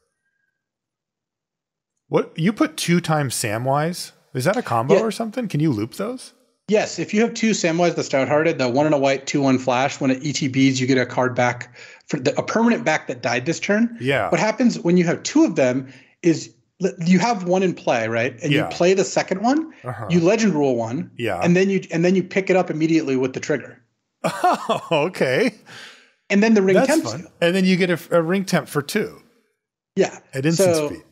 What you put 2 times Samwise? Is that a combo or something? Can you loop those? Yes, if you have 2 Samwise the Stout-Hearted, the 1 and a white, 2/1 flash, when it ETBs, you get a card back for a permanent back that died this turn. Yeah. What happens when you have 2 of them is you have 1 in play, right? And you play the second one, you legend rule 1, and then you pick it up immediately with the trigger. Oh, okay. And then the ring tempts you. And then you get a ring temp for 2. Yeah. At instant speed.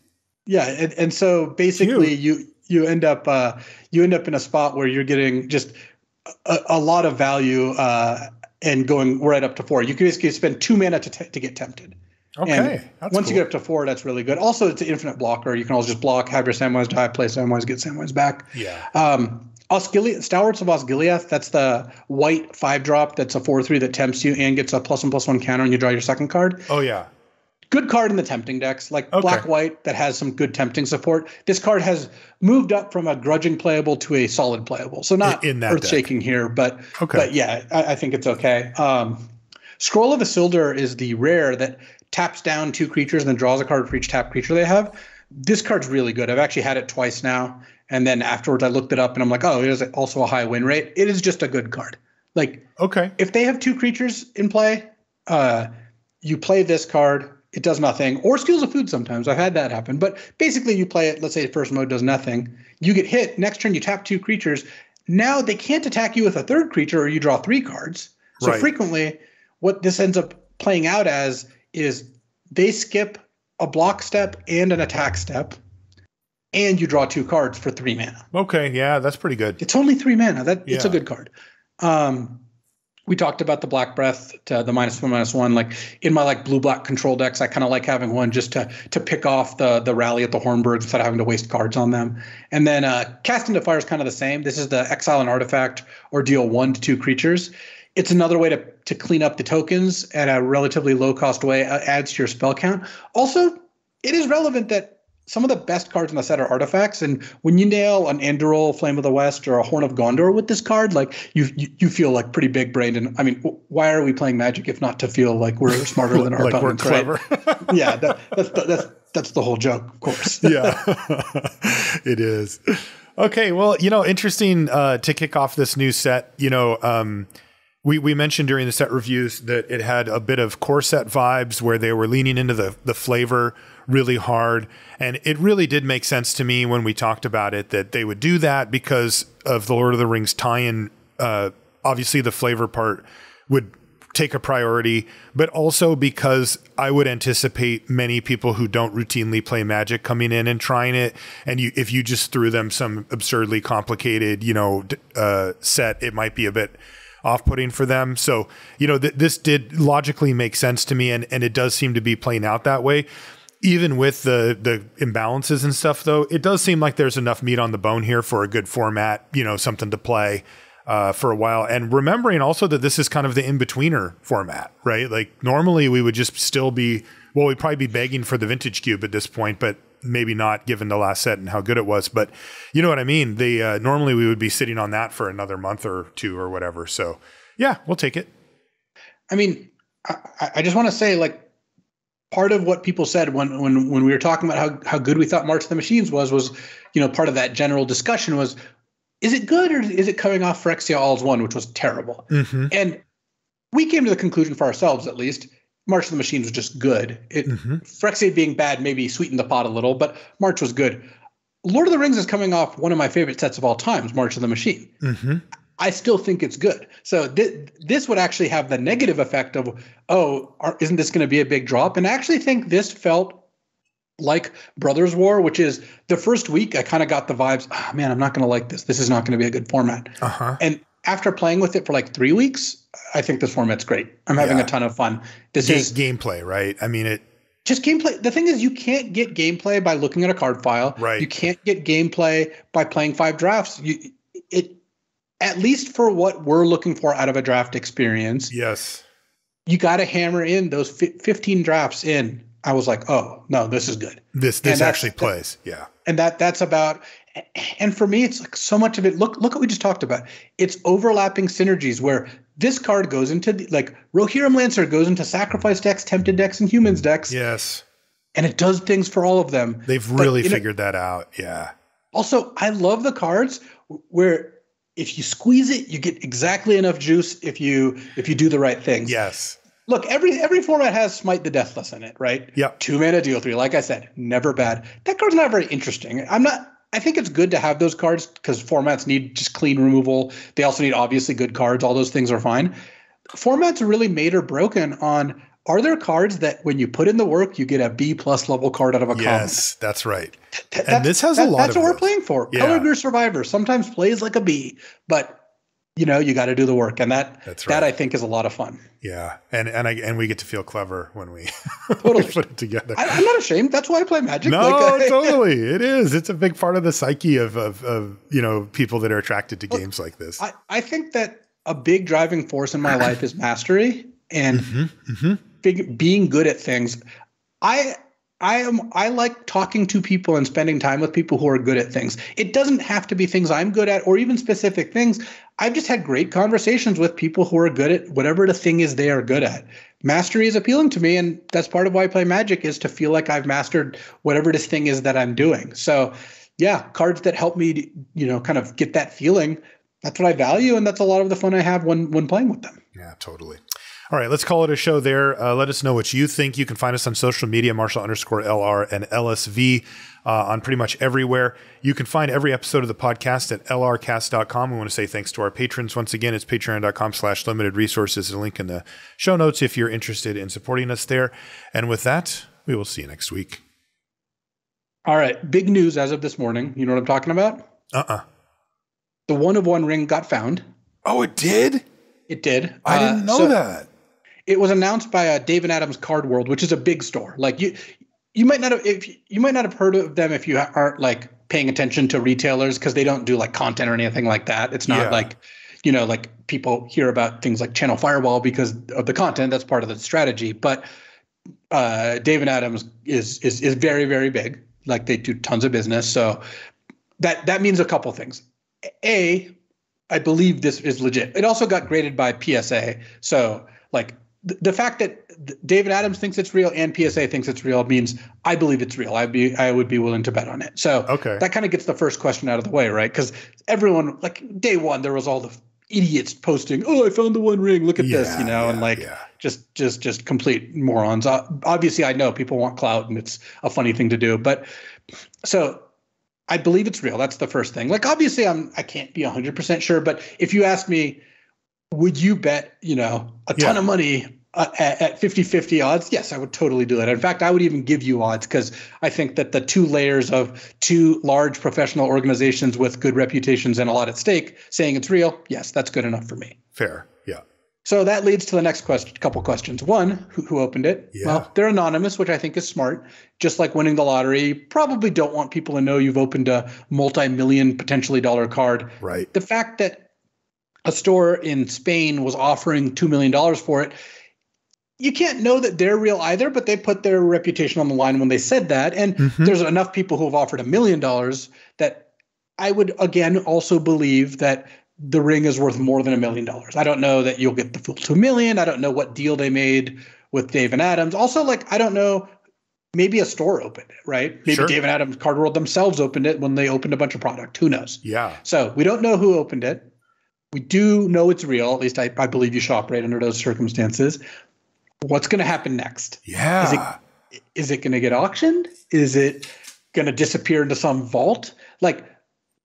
Yeah, and so basically you end up in a spot where you're getting just a lot of value and going right up to 4. You can basically spend 2 mana to get tempted. Okay. And once you get up to 4, that's really good. Also, it's an infinite blocker. You can always just block, have your Samwise die, play Samwise, get Samwise back. Yeah. Stalwarts of Osgiliath, that's the white 5-drop that's a 4/3 that tempts you and gets a +1/+1 counter and you draw your second card. Oh, yeah. Good card in the tempting decks, like black-white that has some good tempting support. This card has moved up from a grudging playable to a solid playable. So not earth-shaking here, but yeah, I think it's okay. Scroll of Isildur is the rare that taps down 2 creatures and then draws a card for each tap creature they have. This card's really good. I've actually had it twice now. And then afterwards I looked it up and I'm like, oh, it is also a high win rate. It is just a good card. Like, if they have 2 creatures in play, you play this card. It does nothing. Or Skills of Food sometimes. I've had that happen. But basically you play it, let's say first mode does nothing. You get hit. Next turn you tap 2 creatures. Now they can't attack you with a 3rd creature or you draw 3 cards. So frequently what this ends up playing out as is they skip a block step and an attack step, and you draw 2 cards for 3 mana. Okay, yeah, that's pretty good. It's only 3 mana. It's a good card. We talked about the Black Breath to the -1/-1. Like in my like blue-black control decks, I kind of like having 1 just to pick off the rally at the Hornburgs instead of having to waste cards on them. And then Cast into Fire is kind of the same. This is the exile an artifact or deal 1 to 2 creatures. It's another way to clean up the tokens at a relatively low-cost way, adds to your spell count. Also, it is relevant that some of the best cards in the set are artifacts, and when you nail an Anduril, Flame of the West, or a Horn of Gondor with this card, like you feel like pretty big brained. And I mean, why are we playing Magic if not to feel like we're smarter than our like opponents? We're clever. Right? Yeah, that's the whole joke, of course. Yeah, it is. Okay, well, interesting to kick off this new set. We mentioned during the set reviews that it had a bit of core set vibes where they were leaning into the flavor really hard. And it really did make sense to me when we talked about it that they would do that because of the Lord of the Rings tie-in. Obviously, the flavor part would take a priority, but also because I would anticipate many people who don't routinely play Magic coming in and trying it. And if you just threw them some absurdly complicated, set, it might be a bit off-putting for them. So, this did logically make sense to me, and it does seem to be playing out that way. Even with the imbalances and stuff, though, it does seem like there's enough meat on the bone here for a good format, something to play for a while. And remembering also that this is kind of the in-betweener format, right? Like normally we would just still be, we'd probably be begging for the Vintage Cube at this point, but maybe not given the last set and how good it was. But you know what I mean? Normally we would be sitting on that for another month or two or whatever. So yeah, we'll take it. I mean, I just want to say, like, part of what people said when we were talking about how good we thought March of the Machines was, part of that general discussion was, is it good or is it coming off Phyrexia Alls 1, which was terrible? Mm-hmm. And we came to the conclusion for ourselves, at least, March of the Machines was just good. Phyrexia being bad maybe sweetened the pot a little, but March was good. Lord of the Rings is coming off one of my favorite sets of all times, March of the Machine. Mm-hmm. I still think it's good. So this would actually have the negative effect of, isn't this going to be a big drop? And I actually think this felt like Brothers War, which is the first week I kind of got the vibes, man, I'm not going to like this. This is not going to be a good format. Uh-huh. And after playing with it for like 3 weeks, I think this format's great. I'm having a ton of fun. This is gameplay, right? I mean, just gameplay. The thing is, you can't get gameplay by looking at a card file. Right. You can't get gameplay by playing 5 drafts. At least for what we're looking for out of a draft experience. Yes. You got to hammer in those 15 drafts in. I was like, oh, no, this is good. This actually plays. Yeah. And that's about, and for me, it's like so much of it. Look what we just talked about. It's overlapping synergies where this card goes into like Rohirrim Lancer goes into sacrifice decks, tempted decks, and humans decks. Yes. And it does things for all of them. They've really figured that out. Yeah. Also, I love the cards where if you squeeze it, you get exactly enough juice if you do the right things. Yes. Look, every format has Smite the Deathless in it, right? Yep. 2 mana, deal 3. Like I said, never bad. That card's not very interesting. I think it's good to have those cards because formats need just clean removal. They also need obviously good cards. All those things are fine. Formats are really made or broken on, are there cards that when you put in the work, you get a B+ level card out of a common? Yes, that's right. And this has a lot that's of what those. We're playing for. Yeah. Color Gear Survivor sometimes plays like a B, but you got to do the work, and that I think is a lot of fun. Yeah, and we get to feel clever when we, totally. we put it together. I'm not ashamed. That's why I play Magic. No, totally, it is. It's a big part of the psyche of people that are attracted to games like this. I think that a big driving force in my life is mastery and being good at things. I like talking to people and spending time with people who are good at things. It doesn't have to be things I'm good at or even specific things. I've just had great conversations with people who are good at whatever the thing is they are good at. Mastery is appealing to me, and that's part of why I play Magic, is to feel like I've mastered whatever this thing is that I'm doing. So yeah, cards that help me, kind of get that feeling, that's what I value, and that's a lot of the fun I have when playing with them. Yeah, totally. All right, let's call it a show there. Let us know what you think. You can find us on social media, Marshall_LR and LSV on pretty much everywhere. You can find every episode of the podcast at lrcast.com. We want to say thanks to our patrons. Once again, it's patreon.com/limited resources. A link in the show notes if you're interested in supporting us there. And with that, we will see you next week. All right, big news as of this morning. You know what I'm talking about? The 1/1 ring got found. Oh, it did? It did. I didn't know that. It was announced by Dave and Adam's Card World, which is a big store. Like you might not have heard of them if you aren't like paying attention to retailers, because they don't do like content or anything like that. It's not like people hear about things like Channel Fireball because of the content. That's part of the strategy. But Dave and Adam's is very, very big. Like they do tons of business. So that means a couple things. A, I believe this is legit. It also got graded by PSA. So like the fact that David Adams thinks it's real and PSA thinks it's real means I believe it's real. I would be willing to bet on it. So that kind of gets the first question out of the way, right? Because everyone, like day one, there was all the idiots posting, "Oh, I found the One Ring. Look at this," you know, and like just complete morons. Obviously, I know people want clout, and it's a funny thing to do, but so I believe it's real. That's the first thing. Like obviously, I can't be 100% sure, but if you asked me, would you bet, you know, a ton of money at 50-50 odds? Yes, I would totally do that. In fact, I would even give you odds because I think that the two layers of two large professional organizations with good reputations and a lot at stake saying it's real, yes, that's good enough for me. Fair. Yeah. So that leads to the next couple questions. One, who opened it? Yeah. Well, they're anonymous, which I think is smart. Just like winning the lottery, you probably don't want people to know you've opened a multi-million, potentially dollar card. Right. The fact that a store in Spain was offering $2 million for it, you can't know that they're real either, but they put their reputation on the line when they said that. And there's enough people who have offered $1 million that I would, again, also believe that the ring is worth more than $1 million. I don't know that you'll get the full $2 million. I don't know what deal they made with Dave and Adams. Also, like, I don't know, maybe a store opened it, right? Maybe Dave and Adams Card World themselves opened it when they opened a bunch of product. Who knows? Yeah. So we don't know who opened it. We do know it's real. At least I believe you should operate under those circumstances. What's going to happen next? Yeah. Is it going to get auctioned? Is it going to disappear into some vault? Like,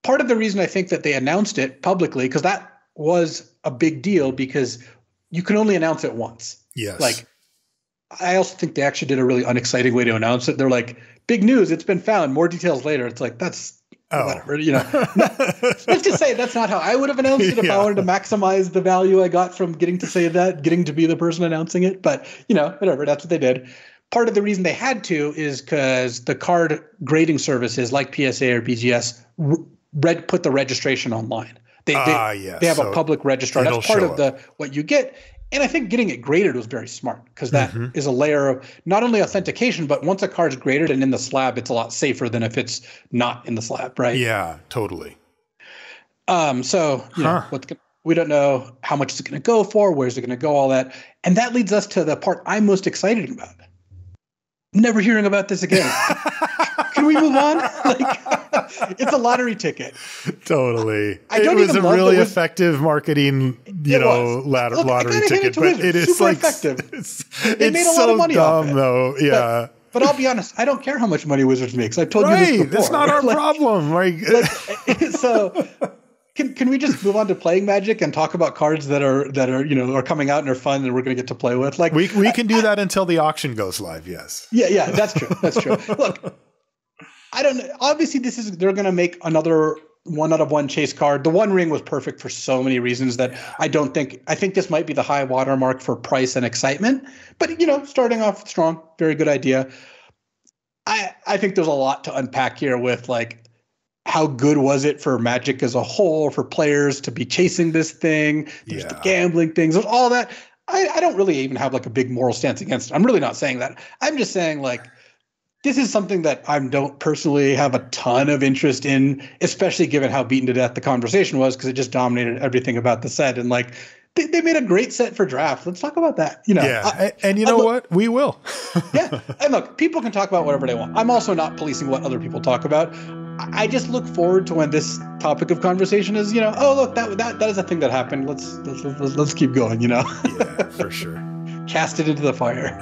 part of the reason I think that they announced it publicly, because that was a big deal because you can only announce it once. Yes. Like, I also think they actually did a really unexciting way to announce it. They're like, big news, it's been found, more details later. It's like, that's whatever, you know. Let's just say that's not how I would have announced it if I wanted to maximize the value I got from getting to say that, getting to be the person announcing it. But, you know, whatever, that's what they did. Part of the reason they had to is because the card grading services like PSA or BGS put the registration online. They have a public registrar. That's part of what you get. And I think getting it graded was very smart because that is a layer of not only authentication, but once a card's graded and in the slab, it's a lot safer than if it's not in the slab, right? Yeah, totally. So you know, we don't know how much it's going to go for, where's it going to go, all that. And that leads us to the part I'm most excited about. Never hearing about this again. Can we move on? Like, it's a lottery ticket. Totally. It was a really effective marketing, lottery ticket, but it is super like effective. They made a lot of money off it, though. Yeah. But I'll be honest, I don't care how much money Wizards makes. I've told you this before. That's not our problem. So can we just move on to playing Magic and talk about cards that are coming out and are fun and we're going to get to play with? Like we can do that until the auction goes live. Yes. Yeah, that's true. That's true. Look, I don't know. Obviously, they're going to make another 1/1 chase card. The One Ring was perfect for so many reasons that I think this might be the high watermark for price and excitement. But starting off strong, very good idea. I think there's a lot to unpack here with like how good was it for Magic as a whole, for players to be chasing this thing. There's the gambling things, there's all that. I don't really even have like a big moral stance against it. I'm really not saying that. I'm just saying like, this is something that I don't personally have a ton of interest in, especially given how beaten to death the conversation was, because it just dominated everything about the set. And like, they made a great set for draft. Let's talk about that. And you know what? We will. Yeah. And look, people can talk about whatever they want. I'm also not policing what other people talk about. I just look forward to when this topic of conversation is, oh, look, that is a thing that happened. Let's keep going, Yeah, for sure. Cast it into the fire.